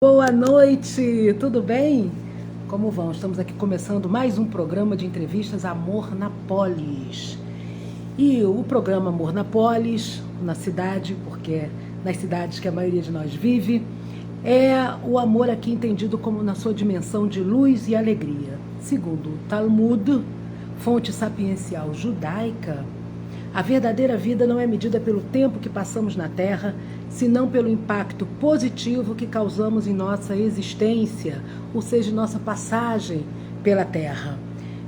Boa noite, tudo bem? Como vão? Estamos aqui começando mais um programa de entrevistas Amor na Polis. E o programa Amor na Polis, na cidade, porque é nas cidades que a maioria de nós vive, é o amor aqui entendido como na sua dimensão de luz e alegria. Segundo o Talmud, fonte sapiencial judaica, a verdadeira vida não é medida pelo tempo que passamos na Terra, senão pelo impacto positivo que causamos em nossa existência, ou seja, nossa passagem pela Terra.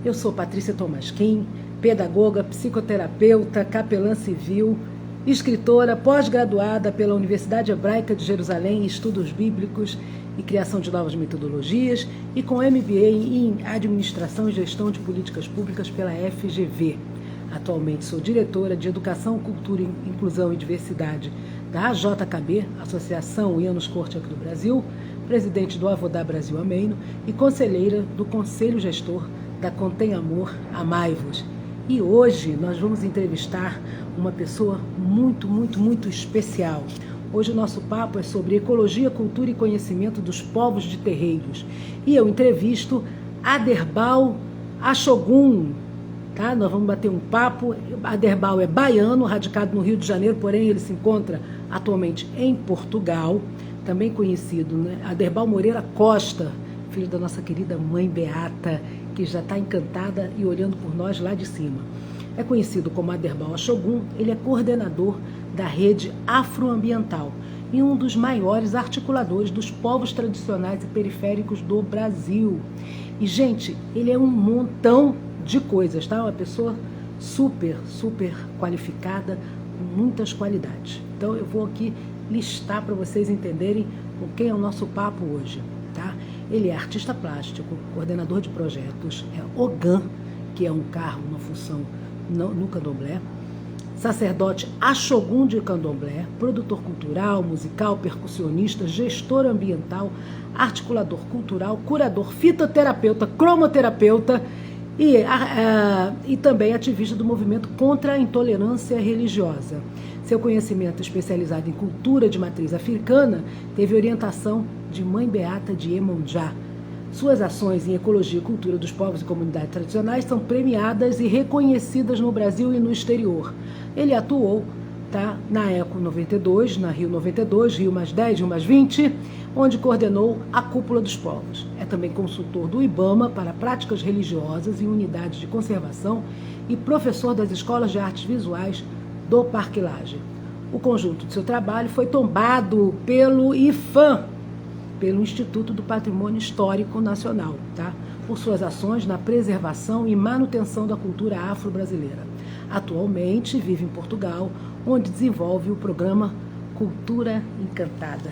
Eu sou Patrícia Tomasquim, pedagoga, psicoterapeuta, capelã civil, escritora, pós-graduada pela Universidade Hebraica de Jerusalém em Estudos Bíblicos e Criação de Novas Metodologias e com MBA em Administração e Gestão de Políticas Públicas pela FGV. Atualmente sou diretora de Educação, Cultura, Inclusão e Diversidade da AJKB, Associação Ianos Corte aqui do Brasil, presidente do Avodá Brasil Ameino e conselheira do Conselho Gestor da Contém Amor, Amai-vos. E hoje nós vamos entrevistar uma pessoa muito especial. Hoje o nosso papo é sobre ecologia, cultura e conhecimento dos povos de terreiros. E eu entrevisto Aderbal Ashogun. Tá? Nós vamos bater um papo. Aderbal é baiano, radicado no Rio de Janeiro, porém ele se encontra atualmente em Portugal, também conhecido, né? Aderbal Moreira Costa, filho da nossa querida mãe Beata, que já está encantada e olhando por nós lá de cima. É conhecido como Aderbal Ashogun, ele é coordenador da rede afroambiental e um dos maiores articuladores dos povos tradicionais e periféricos do Brasil. E, gente, ele é um montão de coisas, tá? Uma pessoa super qualificada, com muitas qualidades. Então eu vou aqui listar para vocês entenderem com quem é o nosso papo hoje, tá? Ele é artista plástico, coordenador de projetos, é Ogã, que é um cargo, uma função no candomblé, sacerdote Ashogun de candomblé, produtor cultural, musical, percussionista, gestor ambiental, articulador cultural, curador, fitoterapeuta, cromoterapeuta e também ativista do movimento contra a intolerância religiosa. Seu conhecimento especializado em cultura de matriz africana teve orientação de Mãe Beata de Iemonjá. Suas ações em ecologia e cultura dos povos e comunidades tradicionais são premiadas e reconhecidas no Brasil e no exterior. Ele atuou, tá, na ECO 92, na Rio 92, Rio mais 10, Rio mais 20, onde coordenou a Cúpula dos Povos. É também consultor do IBAMA para práticas religiosas e unidades de conservação e professor das escolas de artes visuais do Parque Lage. O conjunto de seu trabalho foi tombado pelo IFAM, pelo Instituto do Patrimônio Histórico Nacional, tá? Por suas ações na preservação e manutenção da cultura afro-brasileira. Atualmente vive em Portugal, onde desenvolve o programa Cultura Encantada.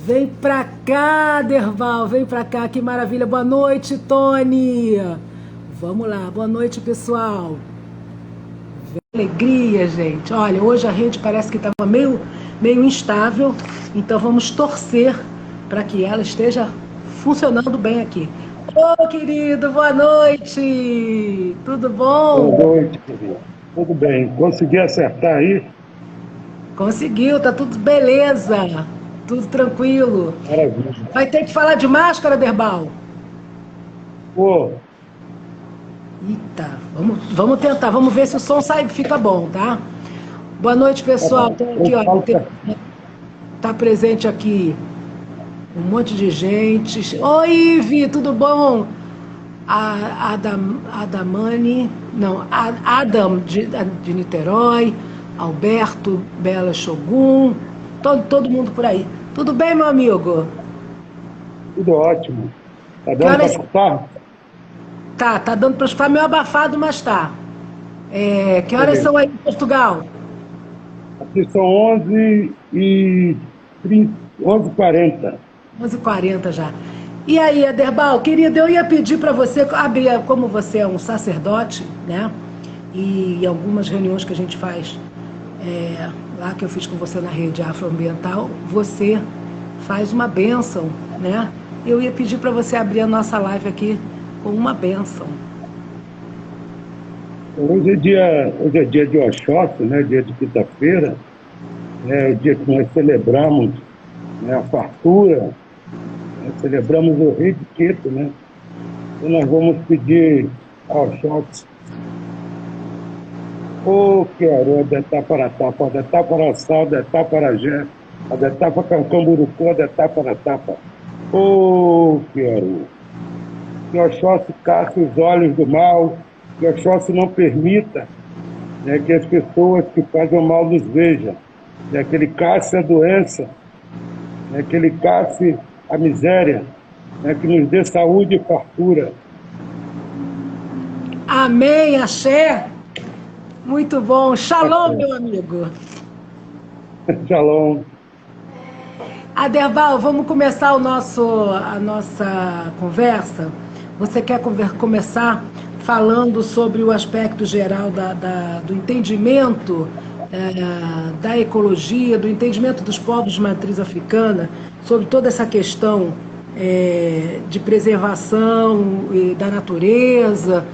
Vem pra cá, Aderbal, vem pra cá, que maravilha. Boa noite, Tony. Vamos lá, boa noite, pessoal. Alegria, gente. Olha, hoje a rede parece que estava meio instável, então vamos torcer para que ela esteja funcionando bem aqui. Ô, querido, boa noite. Tudo bom? Boa noite, querido. Tudo bem. Consegui acertar aí? Conseguiu, tá tudo beleza. Tudo tranquilo. Maravilha. Vai ter que falar de máscara, Aderbal? Pô, Eita, vamos tentar, vamos ver se o som fica bom, tá? Boa noite, pessoal. Tem aqui, ó, tá presente aqui um monte de gente. Oi, Ive, tudo bom? Adam de Niterói, Alberto, Bela Shogun, todo mundo por aí. Tudo bem, meu amigo? tudo ótimo. Tá dando para escutar? Tá dando para escutar, meio abafado, mas tá. Que horas são aí em Portugal? Aqui são 11h40. 11h40 já. E aí, Aderbal, querido, eu ia pedir para você, como você é um sacerdote, né? E em algumas reuniões que a gente faz, lá que eu fiz com você na rede afroambiental, você faz uma bênção, né? Eu ia pedir para você abrir a nossa live aqui com uma bênção. Hoje é dia de Oxóssi, né? Dia de quinta-feira. É o dia que nós celebramos, né, a fartura Celebramos o Rei de Queto, né? E nós vamos pedir ao Oxóssi. Ô, quero, detá para tapa, detá para sal, detá para jé, detá para cancamburucô, detá para tapa. Ô, quero, que Oxóssi casse os olhos do mal, que Oxóssi não permita, né, que as pessoas que fazem o mal nos vejam, né, que ele casse a doença, né, que ele casse a miséria, né, que nos dê saúde e fartura. Amém, axé. Muito bom. Shalom, meu amigo. Shalom. Aderbal, vamos começar a nossa conversa. Você quer começar falando sobre o aspecto geral do entendimento da ecologia, do entendimento dos povos de matriz africana, sobre toda essa questão de preservação da natureza.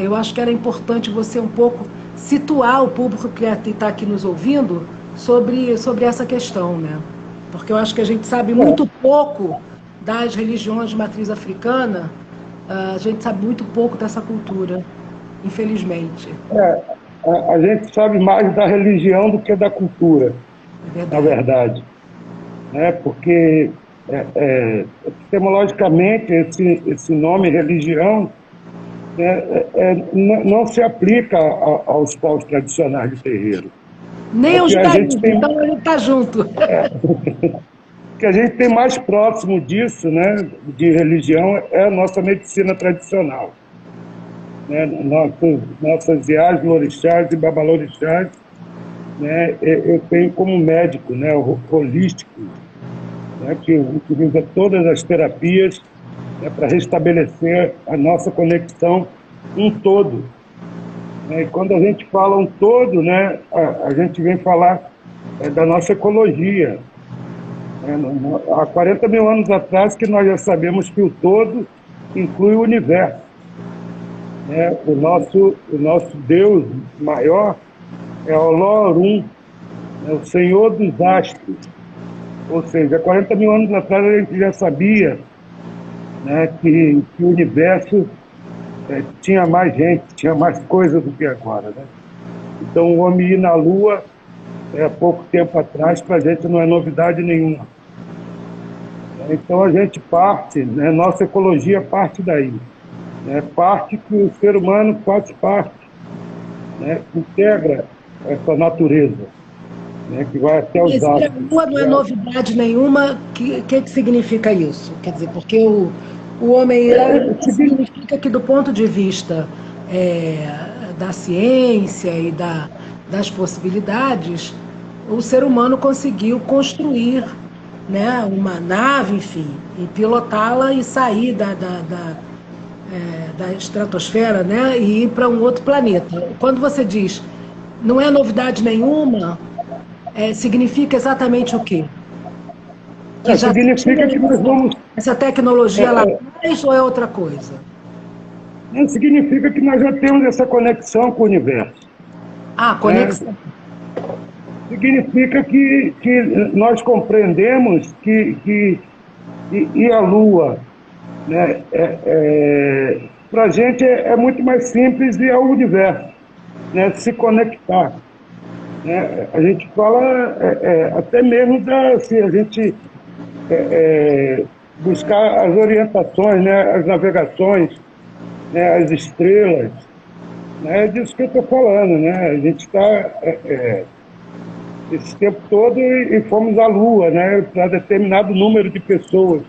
Eu acho que era importante você um pouco situar o público que está aqui nos ouvindo sobre essa questão, né? Porque eu acho que a gente sabe muito pouco das religiões de matriz africana, a gente sabe muito pouco dessa cultura, infelizmente. A gente sabe mais da religião do que da cultura, na verdade. Né? Porque, etimologicamente, esse nome religião, né, não se aplica aos povos tradicionais de terreiro. Nem o judaísmo, tem, então ele está junto. O que a gente tem mais próximo disso, né, de religião, é a nossa medicina tradicional. Né, nossas iás, lorixás e babalorixás, né, eu tenho como médico, né, holístico, né, que utiliza todas as terapias, né, para restabelecer a nossa conexão um todo. E quando a gente fala um todo, né, a gente vem falar da nossa ecologia. Há 40 mil anos atrás que nós já sabemos que o todo inclui o universo. O nosso Deus maior é Olorum, o Senhor dos astros. Ou seja, 40 mil anos atrás a gente já sabia, né, que o universo tinha mais gente, tinha mais coisa do que agora. Né? Então o homem ir na Lua, há pouco tempo atrás, para a gente não é novidade nenhuma. Então a gente parte, né, nossa ecologia parte daí. Né, parte que o ser humano faz parte, né, integra essa natureza, né, que vai até os astros. A Lua não é novidade nenhuma, que significa isso? Quer dizer, porque o homem significa que do ponto de vista da ciência e das possibilidades, o ser humano conseguiu construir, né, uma nave, enfim, e pilotá-la e sair da estratosfera, né, e ir para um outro planeta. Quando você diz não é novidade nenhuma, significa exatamente o quê? Que já significa que nós vamos... Essa tecnologia lá atrás ou é outra coisa? Significa que nós já temos essa conexão com o universo. Conexão. Significa que nós compreendemos que ir à Lua, né, para a gente é muito mais simples ir ao universo, né, se conectar. Né? A gente fala até mesmo se a gente buscar as orientações, né, as navegações, né, as estrelas, né, é disso que eu estou falando. Né? A gente está... esse tempo todo e fomos à Lua, né, para determinado número de pessoas.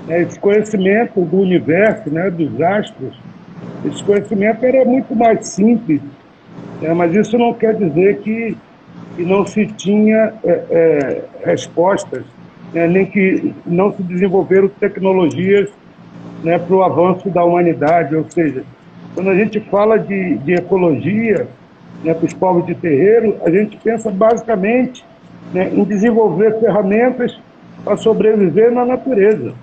Esse conhecimento do universo, né, dos astros, esse conhecimento era muito mais simples, né, mas isso não quer dizer que não se tinha respostas, né, nem que não se desenvolveram tecnologias, né, para o avanço da humanidade. Ou seja, quando a gente fala de ecologia, né, para os povos de terreiro, a gente pensa basicamente, né, em desenvolver ferramentas para sobreviver na natureza.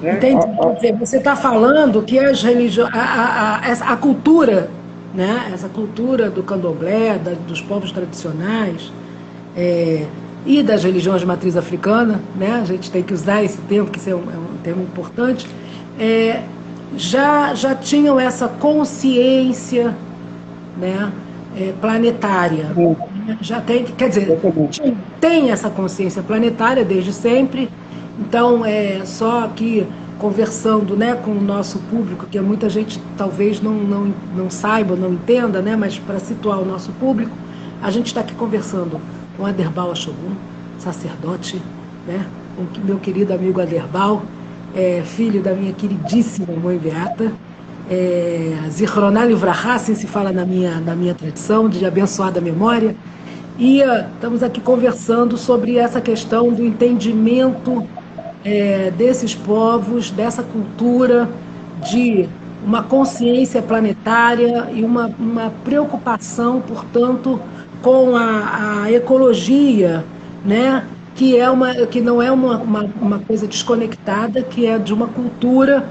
Né? Entendi. Você está falando que as religiões, a cultura, né, essa cultura do candomblé, dos povos tradicionais, e das religiões de matriz africana, né? A gente tem que usar esse termo, que isso é um termo importante, já tinham essa consciência, né, planetária. Já tem, quer dizer, tem essa consciência planetária desde sempre. Então, só aqui conversando, né, com o nosso público, que muita gente talvez não saiba, não entenda, né, mas para situar o nosso público, a gente está aqui conversando com Aderbal Ashogun, sacerdote, né, com meu querido amigo Aderbal, filho da minha queridíssima mãe Beata, Zichroná Livrahá, assim se fala na minha tradição, de abençoada memória. E estamos aqui conversando sobre essa questão do entendimento desses povos, dessa cultura, de uma consciência planetária e uma preocupação, portanto, com a ecologia, né? Que não é uma coisa desconectada, que é de uma cultura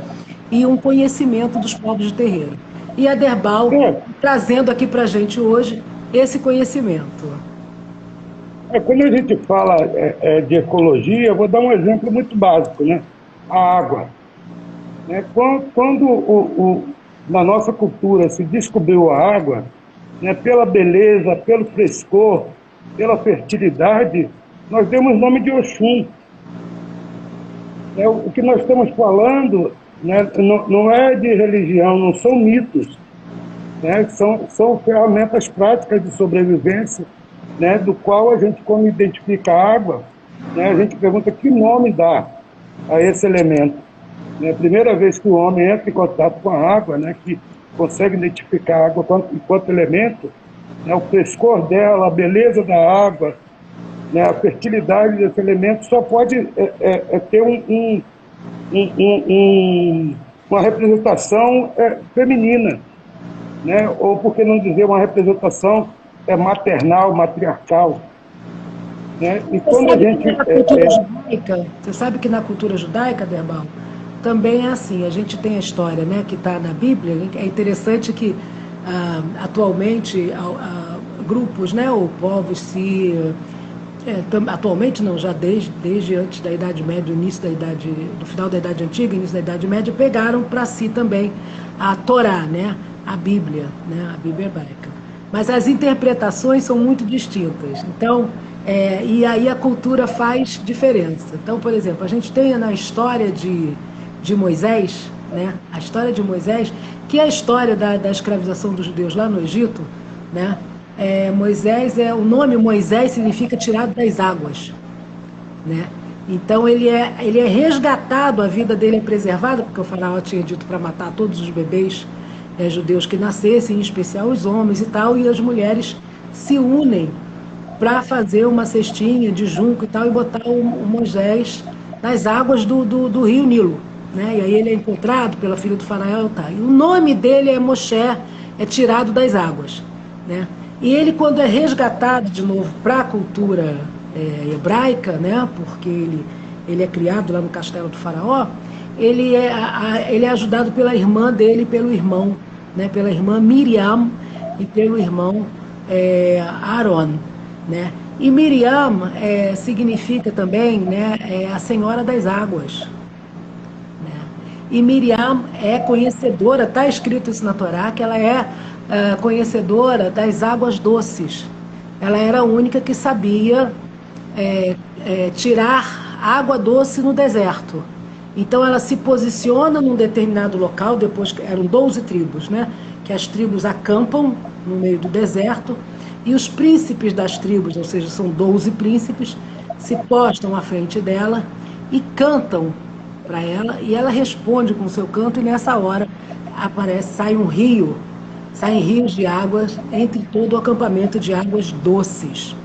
e um conhecimento dos povos de terreiro. E a Aderbal trazendo aqui para a gente hoje esse conhecimento. Quando a gente fala de ecologia, eu vou dar um exemplo muito básico, né? A água. Né? Quando na nossa cultura se descobriu a água, né, pela beleza, pelo frescor, pela fertilidade, nós demos o nome de Oxum. O que nós estamos falando, né, não é de religião, não são mitos, né? São ferramentas práticas de sobrevivência, né, do qual a gente, quando identifica a água, né, a gente pergunta que nome dá a esse elemento. Né? A primeira vez que o homem entra em contato com a água, né, que consegue identificar a água enquanto elemento, né, o frescor dela, a beleza da água, né, a fertilidade desse elemento só pode ter uma representação feminina, né, ou por que não dizer uma representação maternal, matriarcal. Né? E quando a gente. Você sabe que na cultura judaica, Aderbal, também é assim. A gente tem a história, né, que está na Bíblia. É interessante que atualmente grupos, né, ou povos atualmente não, já desde antes da Idade Média, do final da Idade Antiga, início da Idade Média, pegaram para si também a Torá, né, a Bíblia, né, a Bíblia hebraica. Mas as interpretações são muito distintas. Então, e aí a cultura faz diferença. Então, por exemplo, a gente tem na história de Moisés, né, a história de Moisés, que é a história da escravização dos judeus lá no Egito, né? O nome Moisés significa tirado das águas, né? Então ele é resgatado, a vida dele é preservada, porque o faraó tinha dito para matar todos os bebês judeus que nascessem, em especial os homens e tal, e as mulheres se unem para fazer uma cestinha de junco e tal, e botar o Moisés nas águas do rio Nilo, né? E aí ele é encontrado pela filha do faraó, tá? E o nome dele é Moshe, é tirado das águas, né? E ele, quando é resgatado de novo para a cultura hebraica, né? Porque ele é criado lá no castelo do faraó, ele é ajudado pela irmã dele e pelo irmão, né? Pela irmã Miriam e pelo irmão Aaron, né? E Miriam significa também, né, a Senhora das Águas. Né? E Miriam é conhecedora, está escrito isso na Torá, que ela é conhecedora das águas doces. Ela era a única que sabia tirar água doce no deserto. Então ela se posiciona num determinado local, depois eram 12 tribos, né? Que as tribos acampam no meio do deserto, e os príncipes das tribos, ou seja, são 12 príncipes, se postam à frente dela e cantam para ela, e ela responde com o seu canto, e nessa hora saem rios de águas entre todo o acampamento de águas doces.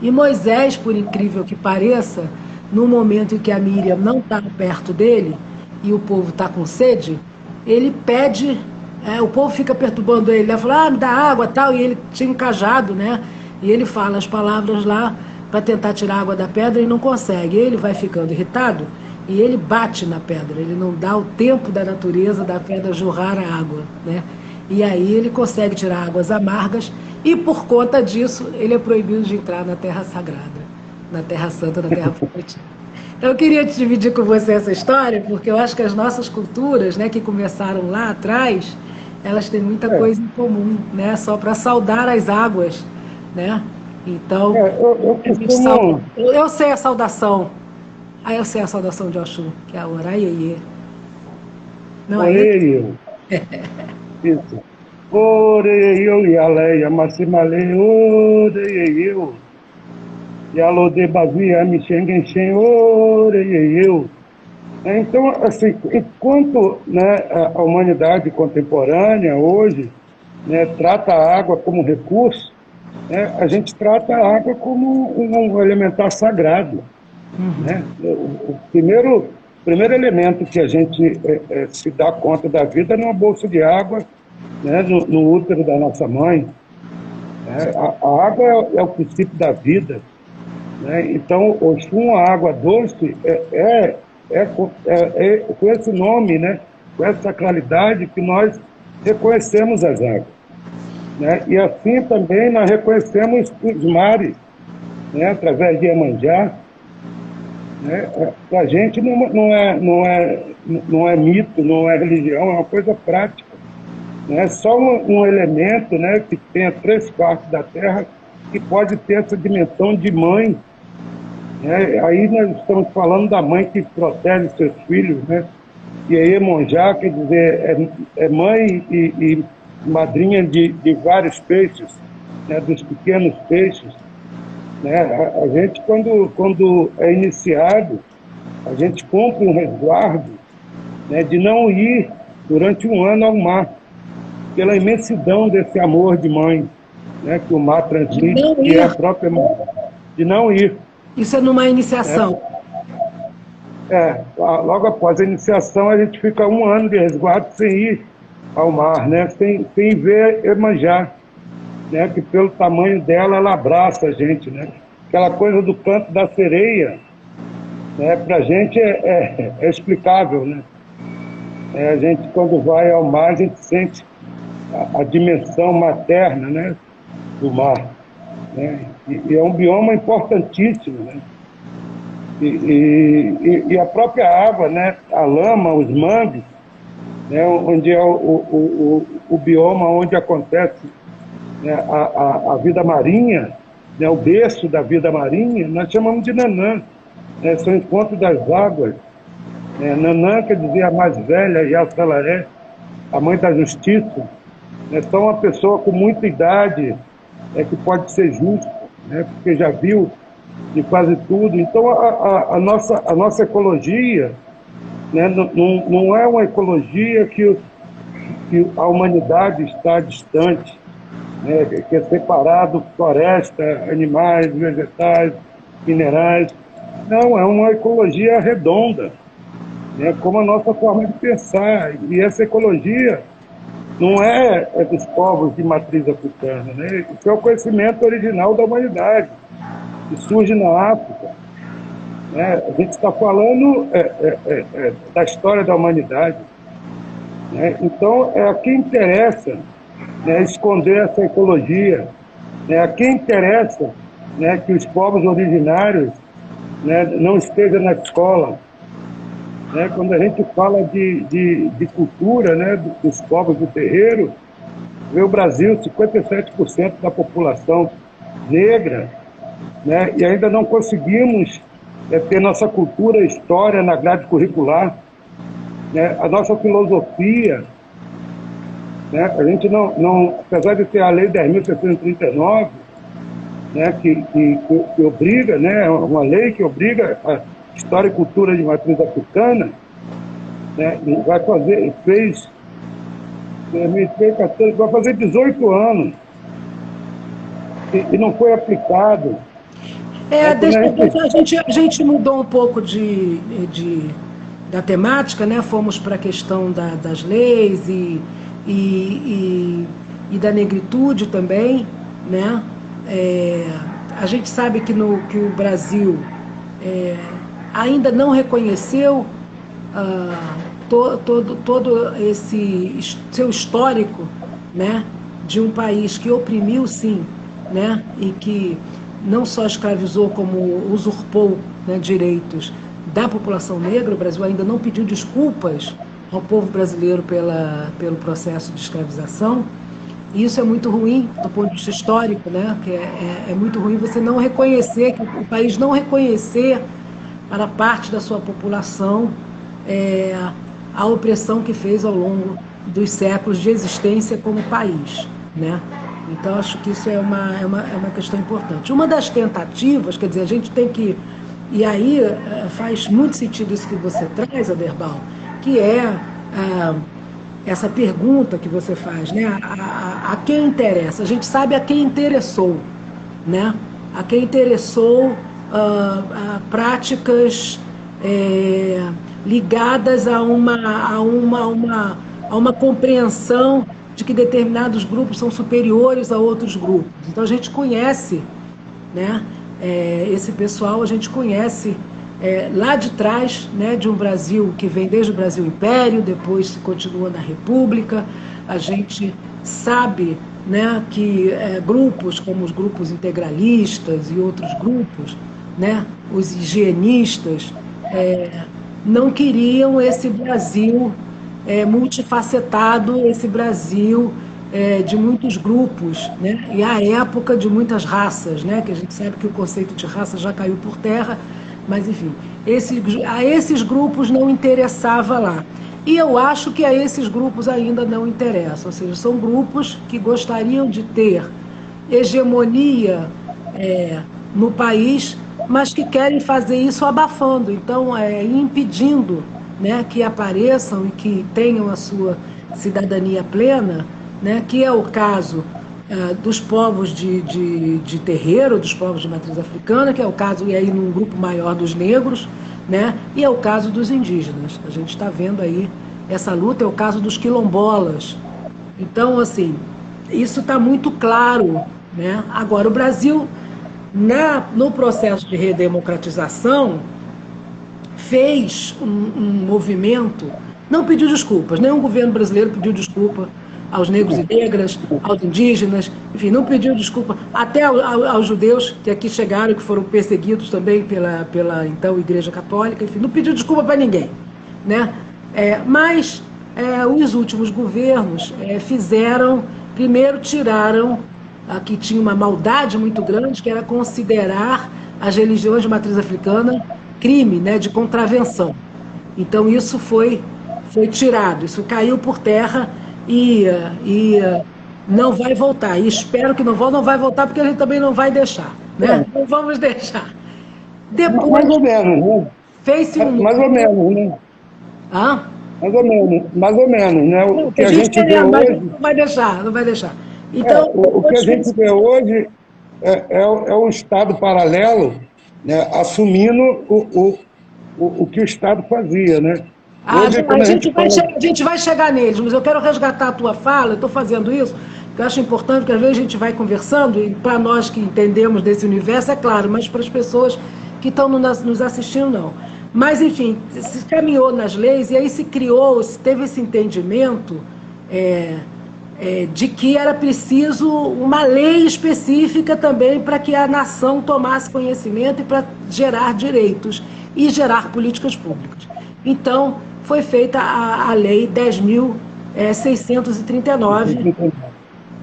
E Moisés, por incrível que pareça, no momento em que a Miriam não está perto dele e o povo está com sede, ele pede, o povo fica perturbando ele, fala, me dá água tal, e ele tinha um cajado, né? E ele fala as palavras lá para tentar tirar a água da pedra e não consegue. Ele vai ficando irritado e ele bate na pedra, ele não dá o tempo da natureza da pedra jorrar a água, né? E aí ele consegue tirar águas amargas e por conta disso ele é proibido de entrar na terra sagrada. na Terra Santa, na Terra Prometida. Então, eu queria dividir com você essa história, porque eu acho que as nossas culturas, né, que começaram lá atrás, elas têm muita É, coisa em comum, né, só para saudar as águas, né? Então, eu a gente sauda. costumo. Eu sei a saudação. Ah, eu sei a saudação de Oxum, que é a Oraiê. Não é isso? Orei, isso. Orei, eu, Yaleia, Massimale, orei, eu. Yalode Bazia, Mixenguenxen, orei, eu. Então, assim, enquanto, né, a humanidade contemporânea hoje, né, trata a água como recurso, né, a gente trata a água como um elementar sagrado, né? O primeiro elemento que a gente se dá conta da vida é numa bolsa de água, né, no útero da nossa mãe. Né? A água é o princípio da vida, né? Então, Oxum, a água doce, é com esse nome, né? Com essa sacralidade que nós reconhecemos as águas. Né? E assim também nós reconhecemos os mares, né? Através de Iemanjá. Né? Para a gente não é mito, não é religião, é uma coisa prática. Né? Só um elemento, né, que tenha 3/4 da Terra que pode ter essa dimensão de mãe. Né? Aí nós estamos falando da mãe que protege seus filhos, né? E aí Iemanjá, quer dizer, é mãe e madrinha de vários peixes, né? Dos pequenos peixes. Né? A gente, quando é iniciado, a gente cumpre um resguardo, né, de não ir durante um ano ao mar, pela imensidão desse amor de mãe, né, que o mar De transmite, não que é a ir. própria mãe, de não ir. Isso é numa Né? iniciação. Logo após a iniciação, a gente fica um ano de resguardo sem ir ao mar, né, sem ver Iemanjá, né, que pelo tamanho dela, ela abraça a gente. Né? Aquela coisa do canto da sereia, né, para a gente é explicável. Né? A gente, quando vai ao mar, a gente sente a dimensão materna, né, do mar. Né? E é um bioma importantíssimo. Né? E a própria água, né, a lama, os mangues, né, onde é o bioma onde acontece, né, a vida marinha, né, o berço da vida marinha, nós chamamos de Nanã. Né? São encontros das águas. Nanã quer dizer a mais velha, e a Salaré, a mãe da justiça. Né? Só uma pessoa com muita idade que pode ser justa, né? Porque já viu de quase tudo. Então, a nossa ecologia, né, não é uma ecologia que a humanidade está distante, né, que é separado floresta, animais, vegetais, minerais. Não, é uma ecologia redonda, né, como a nossa forma de pensar. E essa ecologia não é dos povos de matriz africana. Né? Isso é o conhecimento original da humanidade, que surge na África. Né? A gente está falando da história da humanidade. Né? Então, a quem interessa, né, esconder essa ecologia, né? A quem interessa, né, que os povos originários, né, não estejam na escola. Né? Quando a gente fala de cultura, né, dos povos do terreiro, vê o Brasil, 57% da população negra, né, e ainda não conseguimos ter nossa cultura e história na grade curricular, né, a nossa filosofia. Né, a gente não, apesar de ter a Lei 10.739, né, que obriga, né, uma lei que obriga a história e cultura de matriz africana, né, fez 2014, vai fazer 18 anos, e não foi aplicado. Né, A gente mudou um pouco da temática, né? Fomos para a questão das leis e da negritude também, né? A gente sabe que o Brasil ainda não reconheceu todo esse seu histórico, né? De um país que oprimiu, sim, né? E que não só escravizou, como usurpou, né, direitos da população negra. O Brasil ainda não pediu desculpas ao povo brasileiro pelo processo de escravização. E isso é muito ruim do ponto de vista histórico, né? Que é muito ruim você não reconhecer, que o país não reconhecer para parte da sua população a opressão que fez ao longo dos séculos de existência como país, né? Então, acho que isso é uma questão importante. Uma das tentativas, quer dizer, a gente tem que... E aí faz muito sentido isso que você traz, Aderbal, que essa pergunta que você faz, né? A quem interessa? A gente sabe a quem interessou, né? A quem interessou a práticas ligadas a uma compreensão de que determinados grupos são superiores a outros grupos. Então a gente conhece, né? Esse pessoal a gente conhece lá de trás, né, de um Brasil que vem desde o Brasil Império, depois se continua na República. A gente sabe, né, que grupos como os grupos integralistas e outros grupos, né, os higienistas, não queriam esse Brasil multifacetado, esse Brasil de muitos grupos, né? E à época de muitas raças, né? Que a gente sabe que o conceito de raça já caiu por terra, mas enfim, a esses grupos não interessava lá. E eu acho que a esses grupos ainda não interessa, ou seja, são grupos que gostariam de ter hegemonia no país, mas que querem fazer isso abafando, então impedindo, né, que apareçam e que tenham a sua cidadania plena, né, que é o caso dos povos de terreiro, dos povos de matriz africana, que é o caso, e aí num grupo maior, dos negros, né, e é o caso dos indígenas. A gente está vendo aí essa luta, é o caso dos quilombolas. Então, assim, isso está muito claro, né? Agora, o Brasil, no processo de redemocratização, fez um movimento, não pediu desculpas, nenhum governo brasileiro pediu desculpa aos negros e negras, aos indígenas, enfim, não pediu desculpa, até aos judeus que aqui chegaram, que foram perseguidos também pela então Igreja Católica, enfim, não pediu desculpa para ninguém, né? Mas os últimos governos primeiro tiraram, que tinha uma maldade muito grande, que era considerar as religiões de matriz africana crime, né, de contravenção. Então isso foi tirado, isso caiu por terra e não vai voltar. E espero que não vai voltar, porque a gente também não vai deixar, né? Não vamos deixar. Depois, mais ou menos, né? Fez-se mais ou menos, né? Hã? Mais ou menos, né? O que a gente vê hoje... Não vai deixar, não vai deixar. Então, o que a gente vê hoje é um Estado paralelo, né, assumindo o que o Estado fazia, né? Hoje, a gente vai chegar neles, mas eu quero resgatar a tua fala, eu estou fazendo isso, porque eu acho importante, porque às vezes a gente vai conversando, e para nós que entendemos desse universo, é claro, mas para as pessoas que estão nos assistindo, não. Mas, enfim, se caminhou nas leis, e aí se teve esse entendimento de que era preciso uma lei específica também para que a nação tomasse conhecimento e para gerar direitos e gerar políticas públicas. Então, foi feita a Lei 10.639,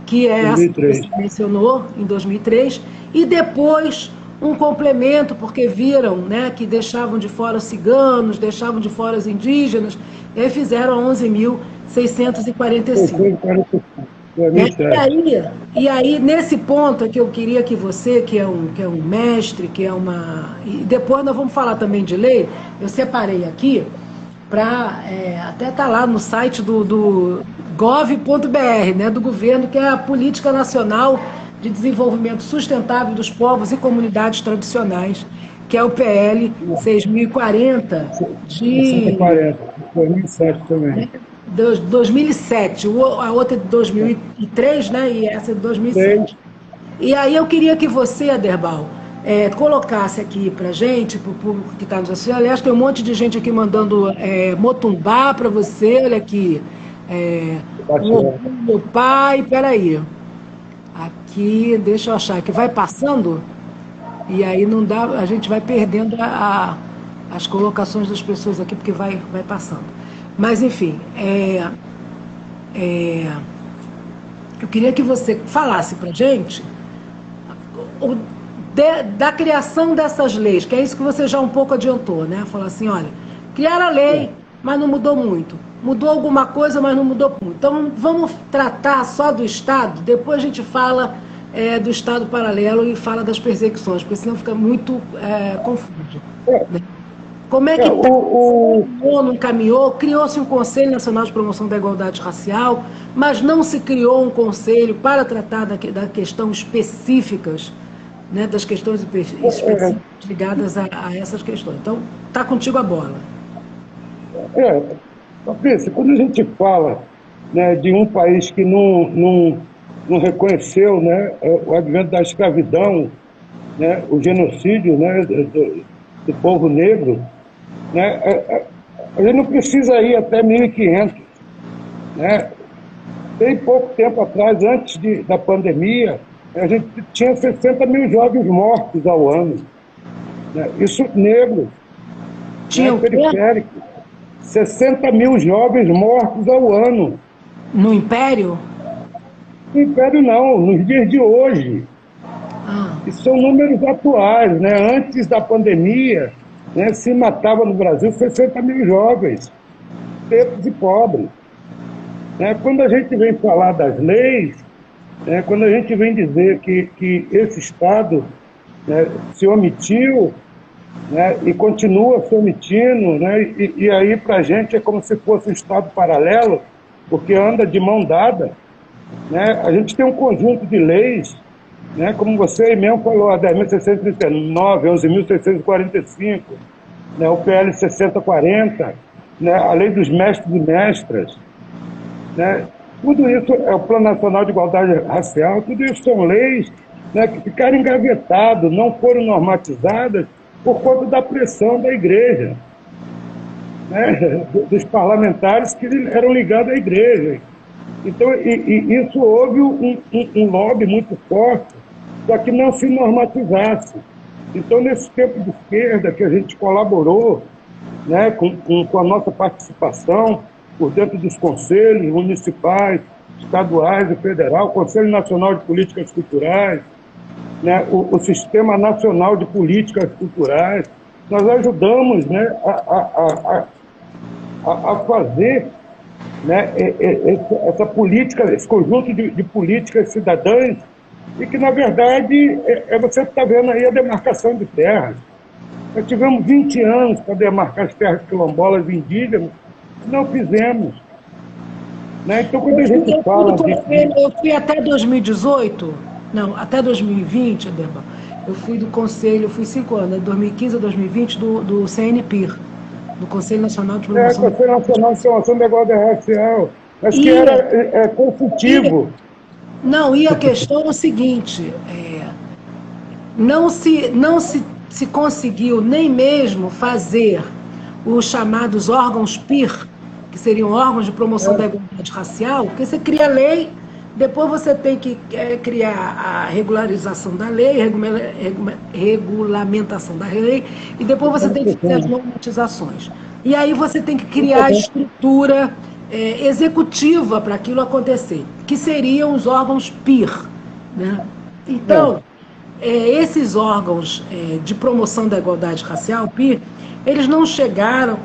que é essa que você mencionou, em 2003, e depois um complemento, porque viram, né, que deixavam de fora os ciganos, deixavam de fora os indígenas, e aí fizeram 11.645. E aí, nesse ponto é que eu queria que você, que é um mestre, e depois nós vamos falar também de lei, eu separei aqui, para até tá lá no site do gov.br, né, do governo, que é a Política Nacional de Desenvolvimento Sustentável dos Povos e Comunidades Tradicionais, que é o PL 6040 de 2007 também. 2007, a outra é de 2003, né, e essa é de 2007. E aí eu queria que você, Aderbal, colocasse aqui para gente, para o público que está nos assistindo. Aliás, tem um monte de gente aqui mandando motumbá para você, olha aqui. Meu pai, peraí. Aqui, deixa eu achar, que vai passando. E aí não dá, a gente vai perdendo as colocações das pessoas aqui, porque vai passando. Mas, enfim, eu queria que você falasse para a gente da criação dessas leis, que é isso que você já um pouco adiantou, né? Falar assim, olha, criaram a lei, mas não mudou muito. Mudou alguma coisa, mas não mudou muito. Então, vamos tratar só do Estado, depois a gente fala do Estado paralelo e fala das perseguições, porque senão fica muito confuso. Né? Como é que o ONU encaminhou? Criou-se um Conselho Nacional de Promoção da Igualdade Racial, mas não se criou um conselho para tratar da questão específicas, né, das questões específicas ligadas a essas questões. Então, está contigo a bola. Patrícia, quando a gente fala, né, de um país que não reconheceu, né, o advento da escravidão, né, o genocídio, né, do povo negro, né, a gente não precisa ir até 1500. Né? Bem pouco tempo atrás, antes da pandemia, a gente tinha 60 mil jovens mortos ao ano. Né? Isso negros, tinha periféricos. 60 mil jovens mortos ao ano. No Império? No Império não, nos dias de hoje. E são números atuais. Né? Antes da pandemia, né, se matava no Brasil 60 mil jovens, pretos e pobres. Né? Quando a gente vem falar das leis, né, quando a gente vem dizer que esse Estado, né, se omitiu, né, e continua se omitindo, né, e aí para a gente é como se fosse um Estado paralelo, porque anda de mão dada. Né? A gente tem um conjunto de leis, né, como você mesmo falou, a 10.639, 11.645, né, o PL 6040, né, a lei dos mestres e mestras, né, tudo isso é o Plano Nacional de Igualdade Racial, tudo isso são leis, né, que ficaram engavetadas, não foram normatizadas por conta da pressão da igreja, né, dos parlamentares que eram ligados à igreja. Então, isso houve um lobby muito forte para que não se normatizasse. Então, nesse tempo de esquerda que a gente colaborou, né, com a nossa participação por dentro dos conselhos municipais, estaduais e federal, Conselho Nacional de Políticas Culturais, né, o Sistema Nacional de Políticas Culturais, nós ajudamos, né, a fazer, né, essa política, esse conjunto de políticas cidadãs, e que, na verdade, você está vendo aí a demarcação de terras. Nós tivemos 20 anos para demarcar as terras quilombolas indígenas, não fizemos. Né? Então, quando a gente fala eu fui até 2018, não, até 2020, Ademar, eu fui do Conselho, eu fui 5 anos, de 2015 a 2020, do CNPIR, do Conselho Nacional de Promoção... Conselho Nacional de Promoção da Igualdade Racial, mas que era consultivo. Não, e a questão é o seguinte, não se conseguiu nem mesmo fazer os chamados órgãos PIR, que seriam órgãos de promoção da igualdade racial, porque você cria lei, depois você tem que criar a regularização da lei, regulamentação da lei, e depois você tem que fazer as normatizações. E aí você tem que criar a estrutura executiva para aquilo acontecer, que seriam os órgãos PIR. Né? Então, esses órgãos de promoção da igualdade racial, PIR, eles não chegaram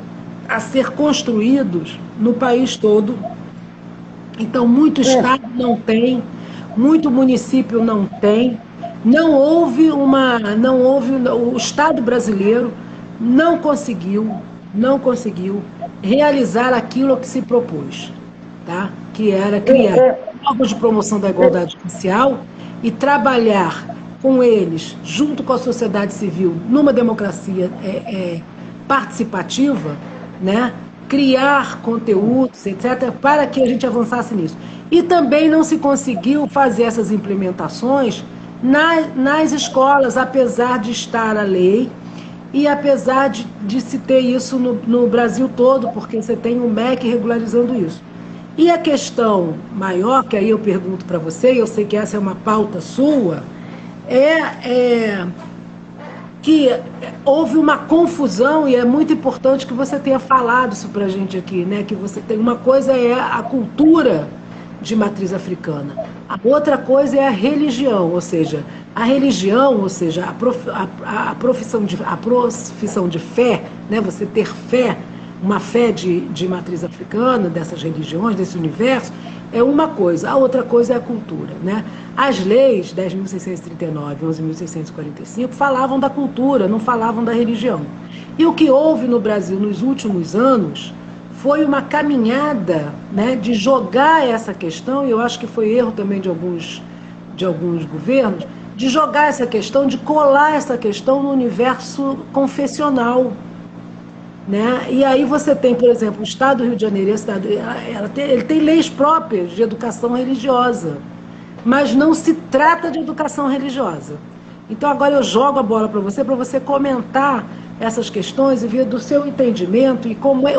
a ser construídos no país todo. Então, muito estado não tem, muito município não tem, não houve, o Estado brasileiro não conseguiu realizar aquilo que se propôs, tá? Que era criar órgãos de promoção da igualdade racial e trabalhar com eles, junto com a sociedade civil, numa democracia participativa, né? Criar conteúdos, etc., para que a gente avançasse nisso. E também não se conseguiu fazer essas implementações nas escolas, apesar de estar a lei e apesar de se ter isso no Brasil todo, porque você tem um MEC regularizando isso. E a questão maior, que aí eu pergunto para você, e eu sei que essa é uma pauta sua, que houve uma confusão, e é muito importante que você tenha falado isso para a gente aqui, né? Que você tem uma coisa é a cultura de matriz africana, a outra coisa é a religião, ou seja, a profissão de fé, né? Você ter fé, uma fé de matriz africana, dessas religiões, desse universo, é uma coisa, a outra coisa é a cultura, né? As leis 10.639 e 11.645 falavam da cultura, não falavam da religião. E o que houve no Brasil nos últimos anos foi uma caminhada, né, de jogar essa questão, e eu acho que foi erro também de alguns governos, de jogar essa questão, de colar essa questão no universo confessional. Né? E aí você tem, por exemplo, o Estado do Rio de Janeiro, ele tem leis próprias de educação religiosa, mas não se trata de educação religiosa. Então agora eu jogo a bola para você comentar essas questões e ver do seu entendimento e como é,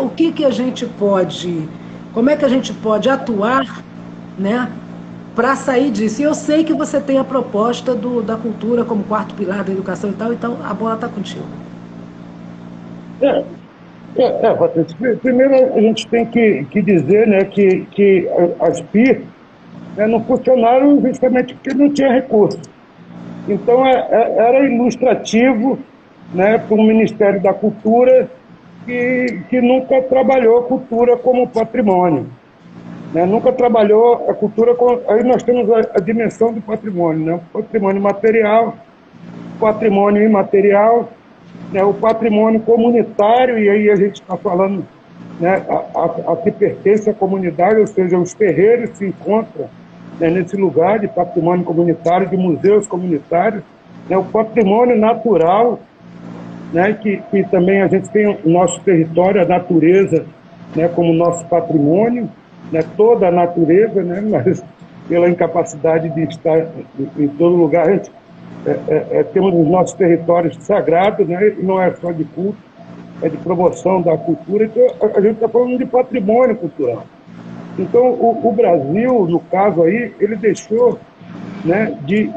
como é que a gente pode atuar, né, para sair disso. E eu sei que você tem a proposta da cultura como quarto pilar da educação e tal, então a bola está contigo. Patrícia, primeiro a gente tem que dizer, né, que as PIR, né, não funcionaram justamente porque não tinha recurso. Então era ilustrativo, né, para o Ministério da Cultura que nunca trabalhou a cultura como patrimônio. Né, nunca trabalhou a cultura como... Aí nós temos a dimensão do patrimônio, né, o patrimônio material, o patrimônio imaterial, né, o patrimônio comunitário, e aí a gente está falando, né, a que pertence à comunidade, ou seja, os terreiros se encontram, né, nesse lugar de patrimônio comunitário, de museus comunitários, né, o patrimônio natural, né, que também a gente tem o nosso território, a natureza, né, como nosso patrimônio, né, toda a natureza, né, mas pela incapacidade de estar em todo lugar, a gente temos os nossos territórios sagrados, né? Não é só de culto, é de promoção da cultura. Então, a gente está falando de patrimônio cultural. Então, o Brasil, no caso aí, ele deixou, né, de